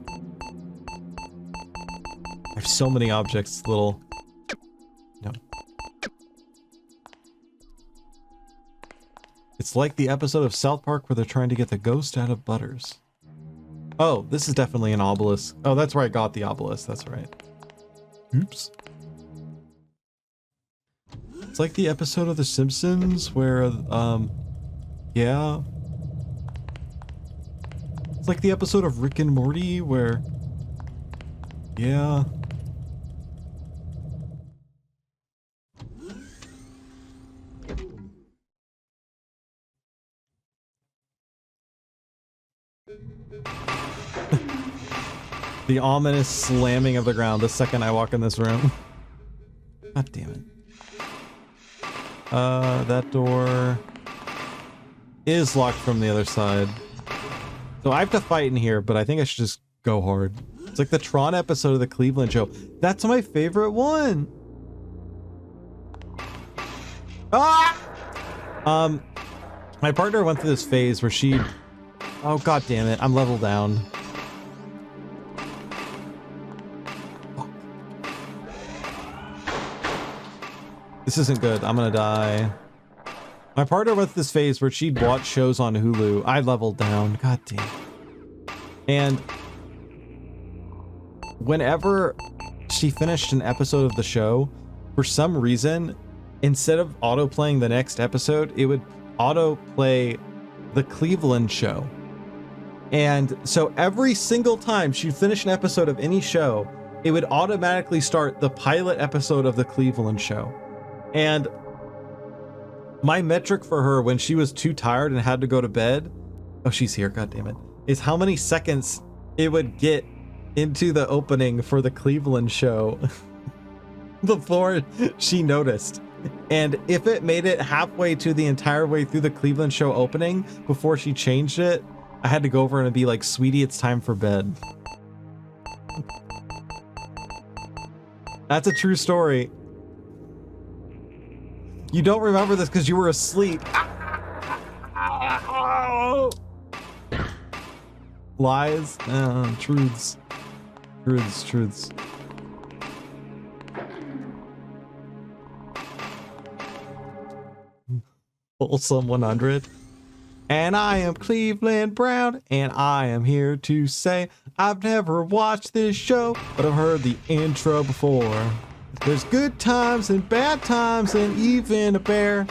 I have so many objects, little... No. It's like the episode of South Park where they're trying to get the ghost out of Butters. Oh, this is definitely an obelisk. Oh, that's where I got the obelisk. That's right. Oops. It's like the episode of The Simpsons where, yeah. It's like the episode of Rick and Morty where, yeah. The ominous slamming of the ground the second I walk in this room. God damn it. That door is locked from the other side. So I have to fight in here, but I think I should just go hard. It's like the Tron episode of the Cleveland show. That's my favorite one. Ah! My partner went through this phase where she... Oh, god damn it. I'm level down. This isn't good. I'm gonna die. My partner went through this phase where she'd watch shows on Hulu. I leveled down. God damn. And whenever she finished an episode of the show, for some reason, instead of auto-playing the next episode, it would auto-play the Cleveland show. And so every single time she'd finish an episode of any show, it would automatically start the pilot episode of the Cleveland show. And my metric for her when she was too tired and had to go to bed, oh, she's here, god damn it, is how many seconds it would get into the opening for the Cleveland show before she noticed. And if it made it halfway to the entire way through the Cleveland show opening before she changed it, I had to go over and be like, sweetie, it's time for bed. That's a true story. You don't remember this because you were asleep. Lies? Truths. Truths. Wholesome 100. And I am Cleveland Brown, and I am here to say I've never watched this show, but I've heard the intro before. There's good times and bad times and even a bear.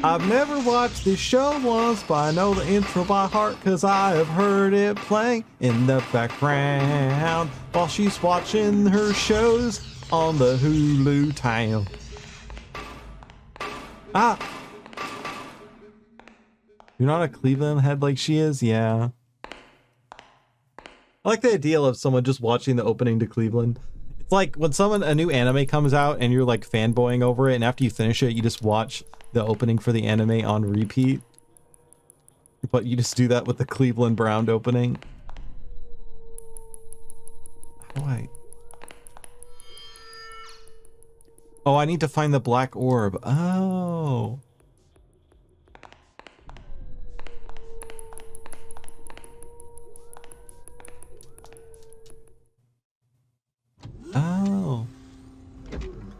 I've never watched this show once, but I know the intro by heart because I have heard it playing in the background while she's watching her shows on the Hulu town. Ah! You're not a Cleveland head like she is? Yeah. I like the idea of someone just watching the opening to Cleveland. It's like when a new anime comes out and you're like fanboying over it, and after you finish it, you just watch the opening for the anime on repeat. But you just do that with the Cleveland Brown opening. How do I... Oh, I need to find the black orb. Oh. Oh.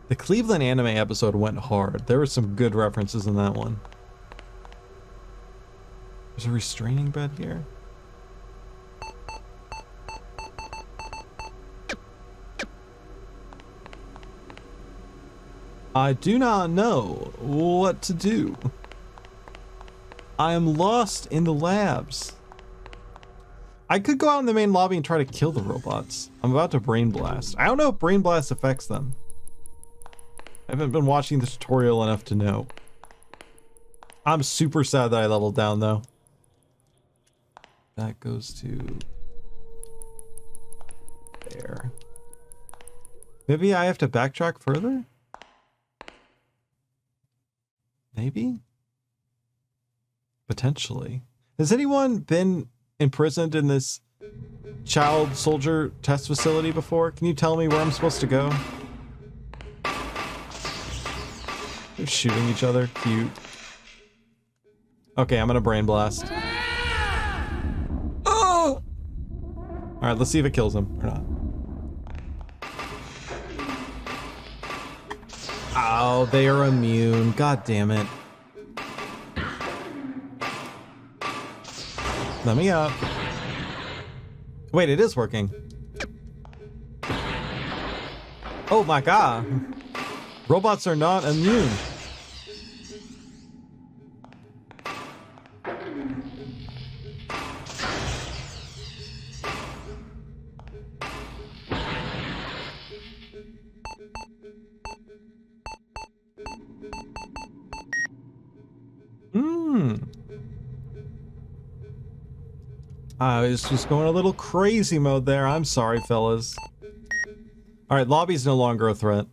The Cleveland anime episode went hard. There were some good references in that one. There's a restraining bed here. I do not know what to do. I am lost in the labs. I could go out in the main lobby and try to kill the robots. I'm about to brain blast. I don't know if brain blast affects them. I haven't been watching the tutorial enough to know. I'm super sad that I leveled down though. That goes to there. Maybe I have to backtrack further? Maybe? Potentially. Has anyone been imprisoned in this child soldier test facility before? Can you tell me where I'm supposed to go? They're shooting each other. Cute. Okay, I'm gonna brain blast. Oh! Alright, let's see if it kills him or not. Oh, they are immune. God damn it. Let me up. Wait, it is working. Oh my god. Robots are not immune. I was just going a little crazy mode there. I'm sorry, fellas. Alright, lobby's no longer a threat.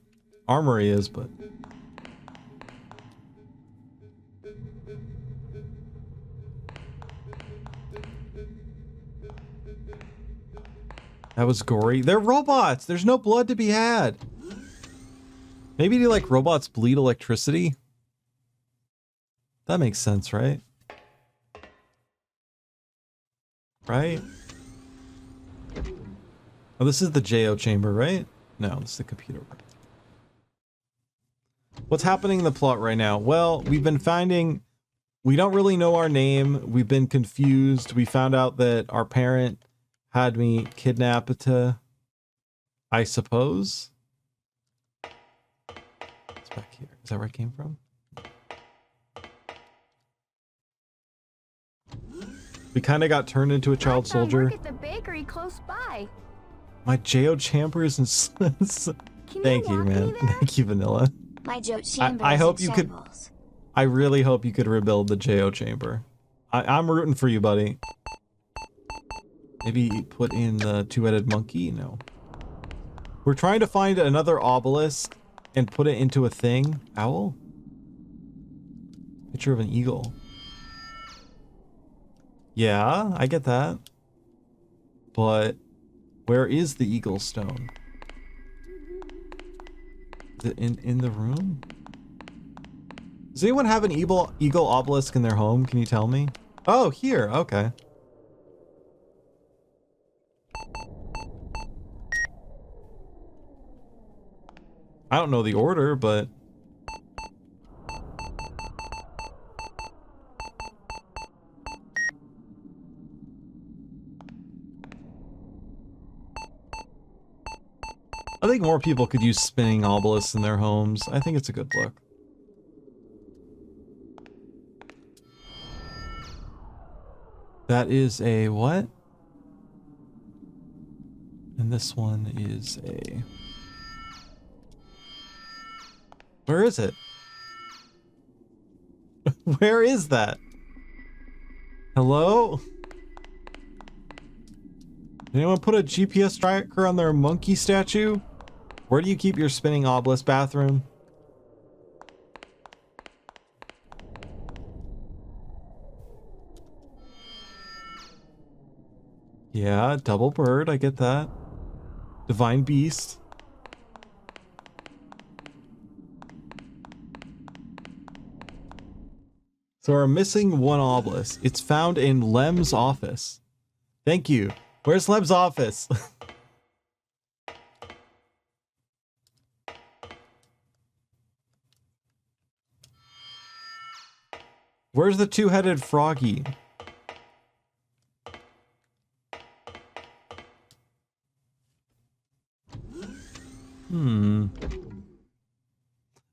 Armory is, but... That was gory. They're robots! There's no blood to be had! Maybe do like robots bleed electricity? That makes sense, right? Right? Oh, this is the JO chamber, right? No, this is the computer room. What's happening in the plot right now? Well, we've been finding... We don't really know our name. We've been confused. We found out that our parent had me kidnapped, I suppose. It's back here. Is that where it came from? We kind of got turned into a child soldier. Work at the bakery close by. My JO chambers and thank you, man. Thank you, Vanilla. My JO chambers. I hope you could. I really hope you could rebuild the JO chamber. I'm rooting for you, buddy. Maybe put in the two-headed monkey. No. We're trying to find another obelisk and put it into a thing. Owl. Picture of an eagle. Yeah, I get that. But where is the eagle stone? Is it in the room? Does anyone have an eagle obelisk in their home? Can you tell me? Oh, here. Okay. I don't know the order, but I think more people could use spinning obelisks in their homes. I think it's a good look. That is a what? And this one is a... Where is it? Where is that? Hello? Did anyone put a GPS tracker on their monkey statue? Where do you keep your spinning obelisk bathroom? Yeah, double bird, I get that. Divine beast. So we're missing one obelisk. It's found in Lem's office. Thank you. Where's Lem's office? Where's the two-headed froggy?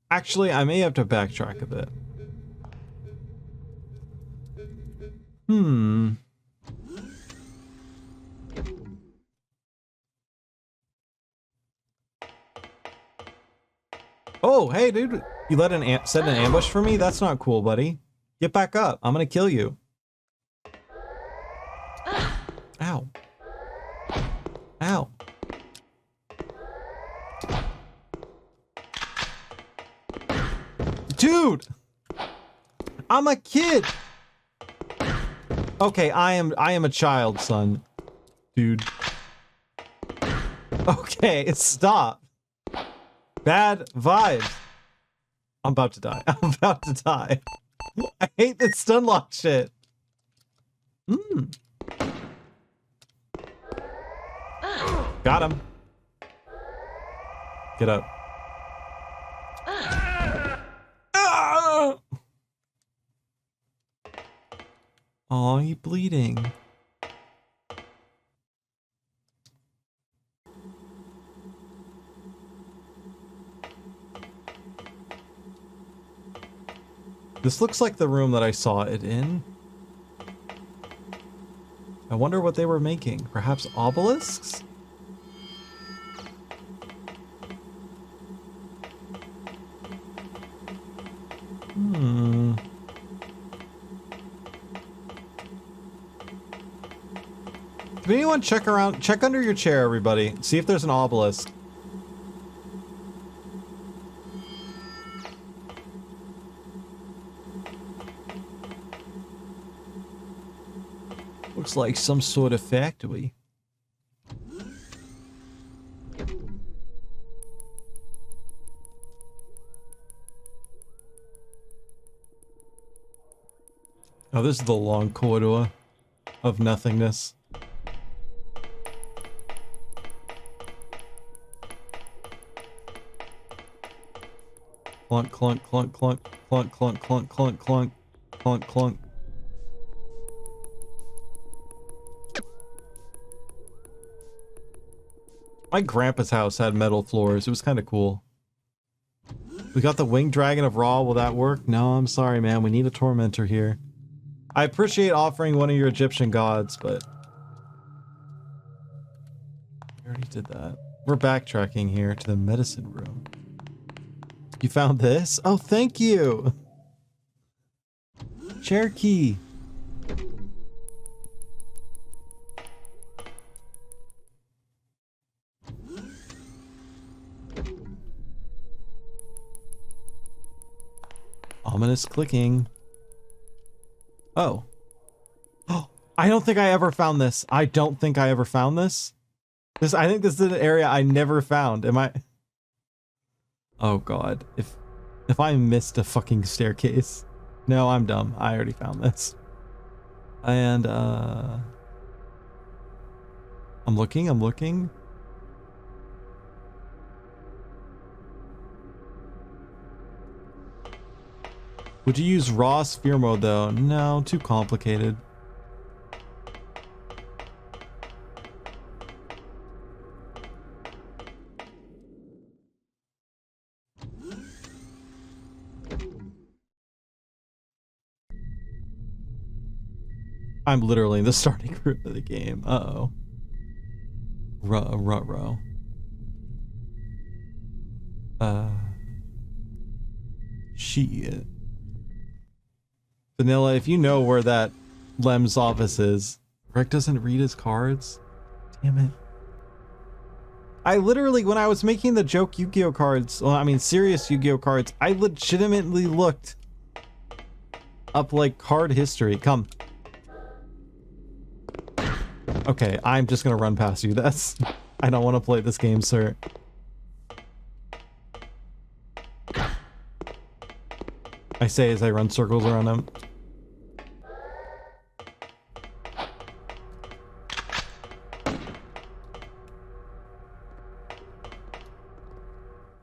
Actually, I may have to backtrack a bit. Oh, hey, dude. You set an ambush for me? That's not cool, buddy. Get back up. I'm gonna kill you. Ow. Ow. Dude! I'm a kid! Okay, I am a child, son. Dude. Okay, stop. Bad vibes. I'm about to die. I'm about to die. I hate this stun lock shit. Got him. Get up. Oh, you bleeding. This looks like the room that I saw it in. I wonder what they were making. Perhaps obelisks? Did anyone check around? Check under your chair, everybody. See if there's an obelisk. Looks like some sort of factory. Oh, this is the long corridor of nothingness. Clunk, clunk, clunk, clunk, clunk, clunk, clunk, clunk, clunk, clunk, clunk. My grandpa's house had metal floors. It was kind of cool. We got the winged dragon of Ra. Will that work? No, I'm sorry, man. We need a tormentor here. I appreciate offering one of your Egyptian gods, but... we already did that. We're backtracking here to the medicine room. You found this? Oh, thank you! Chair key. Ominous clicking. Oh. Oh, I don't think I ever found this. I don't think I ever found this. I think this is an area I never found. Am I... oh god. If I missed a fucking staircase. No, I'm dumb. I already found this. And, I'm looking. Would you use raw sphere mode though? No, too complicated. I'm literally in the starting group of the game. Uh-oh. Ruh-roh. Shit. Vanilla, if you know where that Lem's office is. Rick doesn't read his cards? Damn it. I literally, when I was making the joke Yu-Gi-Oh cards, well, I mean serious Yu-Gi-Oh cards, I legitimately looked up like card history. Come. Okay, I'm just gonna run past you. I don't want to play this game, sir. I say as I run circles around him.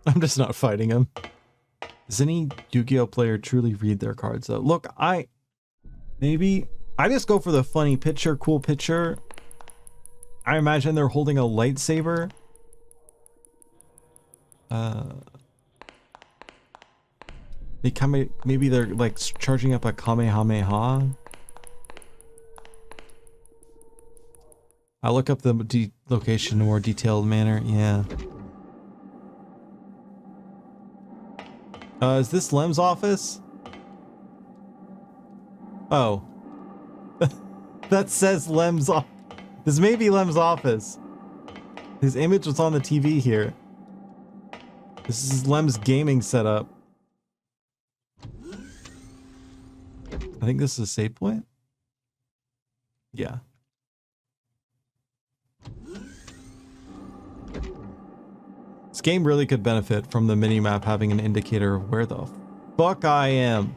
I'm just not fighting him. Does any Yu-Gi-Oh player truly read their cards though? Look, Maybe I just go for the funny picture, cool picture. I imagine they're holding a lightsaber. Maybe they're like charging up a Kamehameha. I'll look up the location in a more detailed manner. Yeah. Is this Lem's office? Oh. That says Lem's office. This may be Lem's office. His image was on the TV here. This is Lem's gaming setup. I think this is a save point. Yeah. This game really could benefit from the minimap having an indicator of where the fuck I am.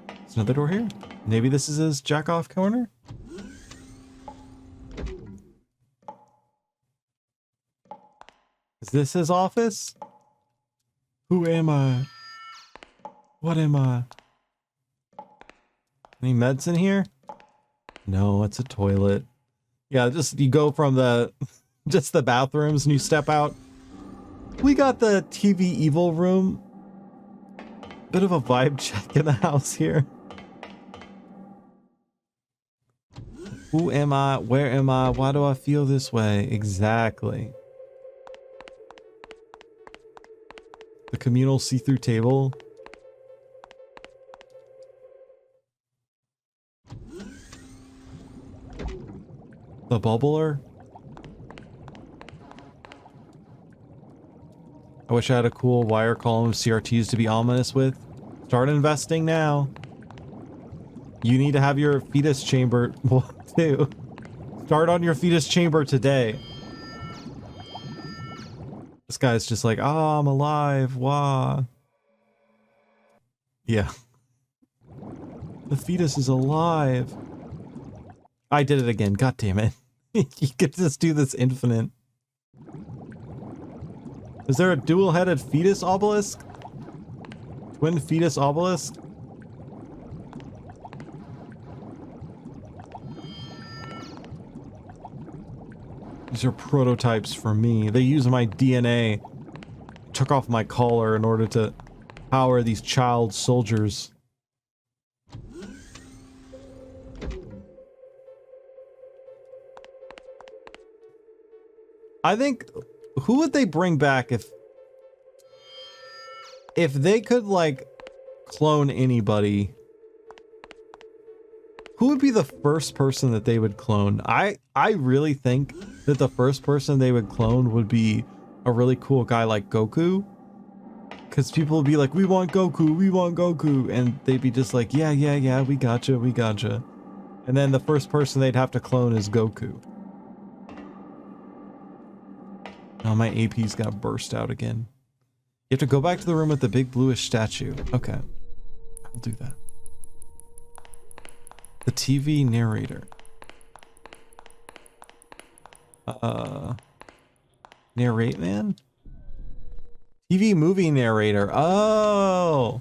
There's another door here. Maybe this is his jack-off corner? Is this his office? Who am I? What am I? Any meds in here? No, it's a toilet. Yeah, just you go from the just the bathrooms and you step out. We got the TV evil room. Bit of a vibe check in the house here. Who am I? Where am I? Why do I feel this way? Exactly. The communal see-through table. The bubbler. I wish I had a cool wire column of CRTs to be ominous with. Start investing now. You need to have your fetus chamber too. Start on your fetus chamber today. This guy's just like, oh, I'm alive. Wah. Yeah. The fetus is alive. I did it again. God damn it. You could just do this infinite. Is there a dual-headed fetus obelisk? Twin fetus obelisk? These are prototypes for me. They use my DNA. Took off my collar in order to power these child soldiers. I think, who would they bring back if they could like clone anybody? Who would be the first person that they would clone? I really think that the first person they would clone would be a really cool guy like Goku. Because people would be like, we want Goku, we want Goku. And they'd be just like, yeah, yeah, yeah, we gotcha, we gotcha. And then the first person they'd have to clone is Goku. Oh, my AP's got burst out again. You have to go back to the room with the big bluish statue. Okay. I'll do that. The TV narrator. Narrate man? TV movie narrator. Oh!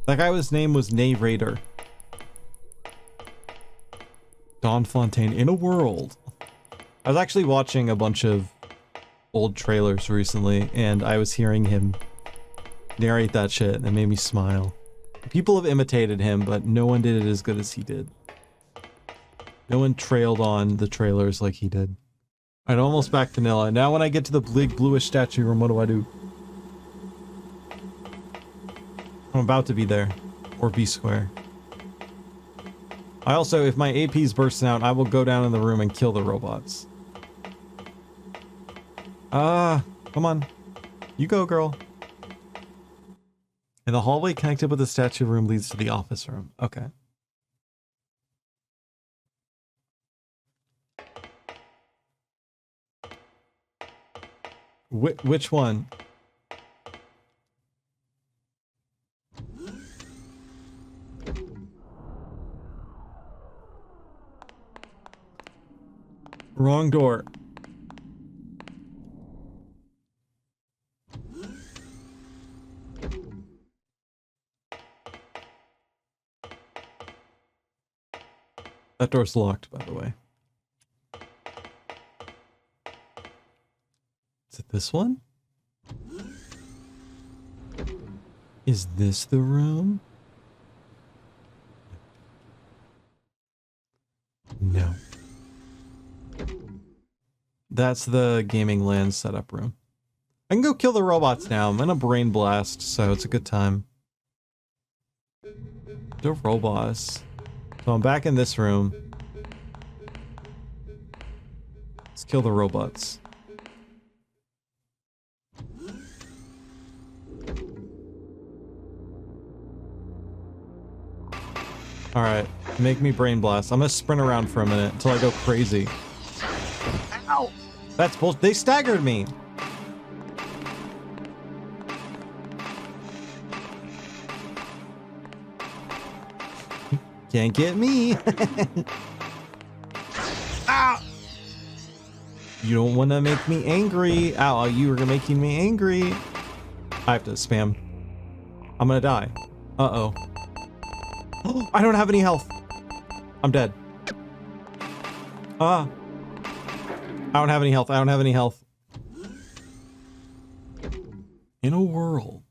That guy's name was Narrator. Don Fontaine in a world. I was actually watching a bunch of old trailers recently, and I was hearing him narrate that shit, and it made me smile. People have imitated him, but no one did it as good as he did. No one trailed on the trailers like he did. Alright, almost back vanilla. Now when I get to the big bluish statue room, what do? I'm about to be there. Or be square. I also, if my AP's bursting out, I will go down in the room and kill the robots. Come on. You go, girl. And the hallway connected with the statue room leads to the office room. Okay. Which one? Wrong door. That door's locked, by the way. Is it this one? Is this the room? No. That's the gaming LAN setup room. I can go kill the robots now. I'm in a brain blast, so it's a good time. The robots. So I'm back in this room. Let's kill the robots. Alright, make me brain blast. I'm gonna sprint around for a minute until I go crazy. Ow! That's bullshit. They staggered me! Can't get me! Ow! You don't want to make me angry. Ow, you were making me angry. I have to spam. I'm gonna die. Uh-oh. I don't have any health. I'm dead. Ah. I don't have any health. I don't have any health. In a world.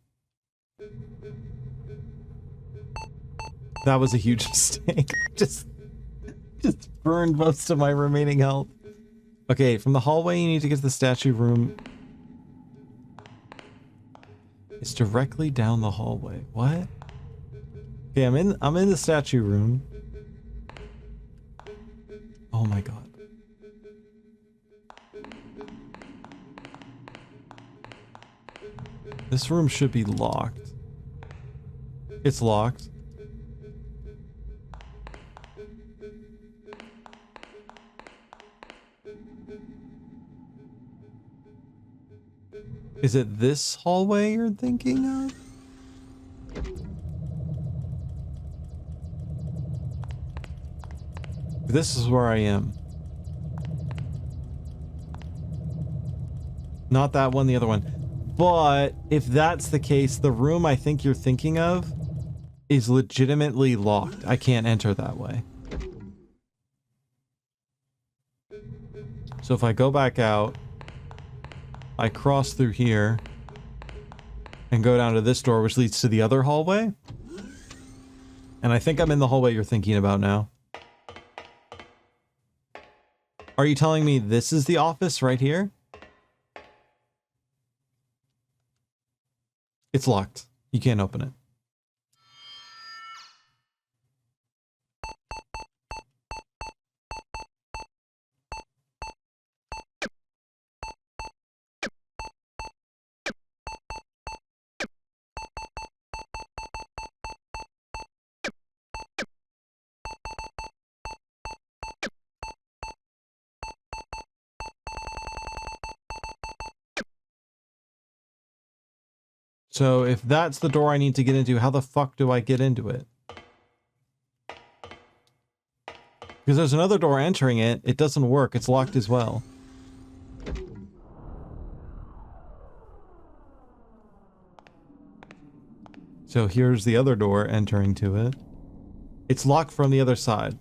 That was a huge mistake. just burned most of my remaining health. Okay, from the hallway you need to get to the statue room. It's directly down the hallway. What? Okay, I'm in the statue room. Oh my god. This room should be locked. It's locked. Is it this hallway you're thinking of? This is where I am. Not that one, the other one. But if that's the case, the room I think you're thinking of is legitimately locked. I can't enter that way. So if I go back out, I cross through here and go down to this door, which leads to the other hallway. And I think I'm in the hallway you're thinking about now. Are you telling me this is the office right here? It's locked. You can't open it. So if that's the door I need to get into, how the fuck do I get into it? Because there's another door entering it. It doesn't work. It's locked as well. So here's the other door entering to it. It's locked from the other side.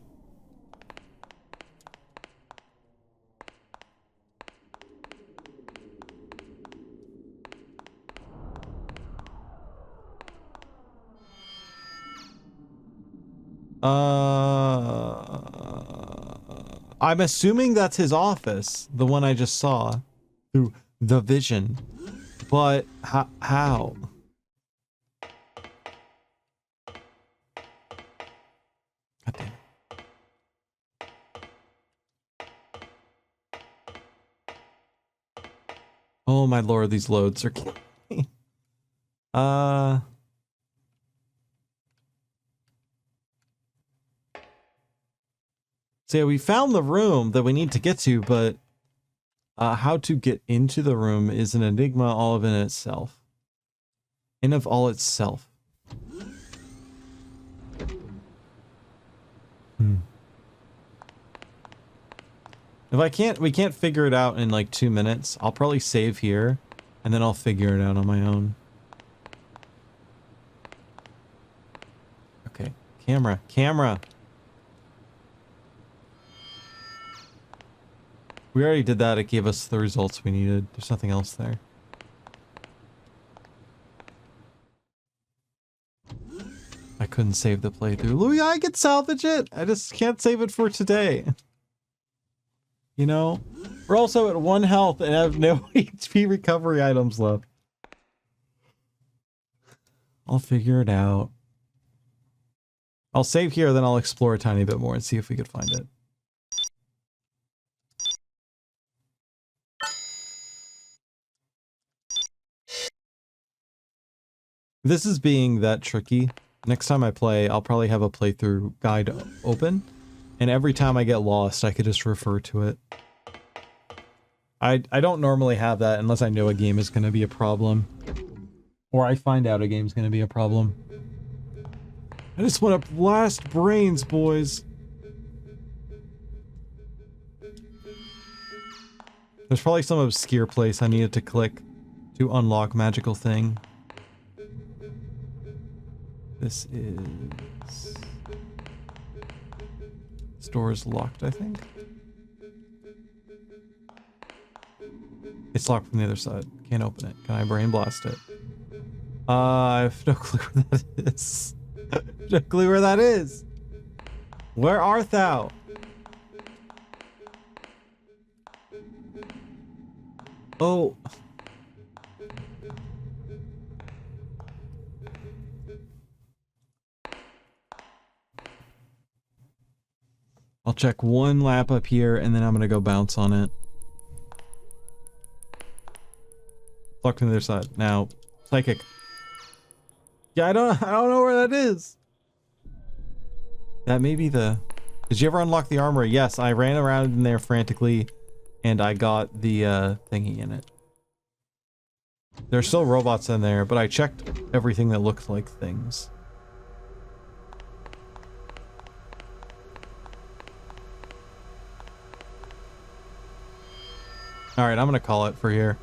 I'm assuming that's his office, the one I just saw through the vision. But how? God damn it. Oh my lord, these loads are killing me. So yeah, we found the room that we need to get to, but how to get into the room is an enigma all of in itself. In of all itself. If we can't figure it out in like 2 minutes, I'll probably save here, and then I'll figure it out on my own. Okay, camera. We already did that. It gave us the results we needed. There's nothing else there. I couldn't save the playthrough. Louis, I could salvage it. I just can't save it for today. You know? We're also at 1 health and have no HP recovery items left. I'll figure it out. I'll save here, then I'll explore a tiny bit more and see if we could find it. This is being that tricky. Next time I play, I'll probably have a playthrough guide open, and every time I get lost, I could just refer to it. I don't normally have that unless I know a game is going to be a problem, or I find out a game's going to be a problem. I just want to blast brains, boys. There's probably some obscure place I needed to click to unlock magical thing. This is... This door is locked, I think. It's locked from the other side. Can't open it. Can I brain blast it? I have no clue where that is. No clue where that is. Where art thou? Oh. I'll check one lap up here and then I'm gonna go bounce on it. Locked to the other side. Now, psychic. Yeah, I don't know where that is. That may be the... Did you ever unlock the armory? Yes, I ran around in there frantically and I got the thingy in it. There's still robots in there, but I checked everything that looked like things. Alright, I'm gonna call it for here.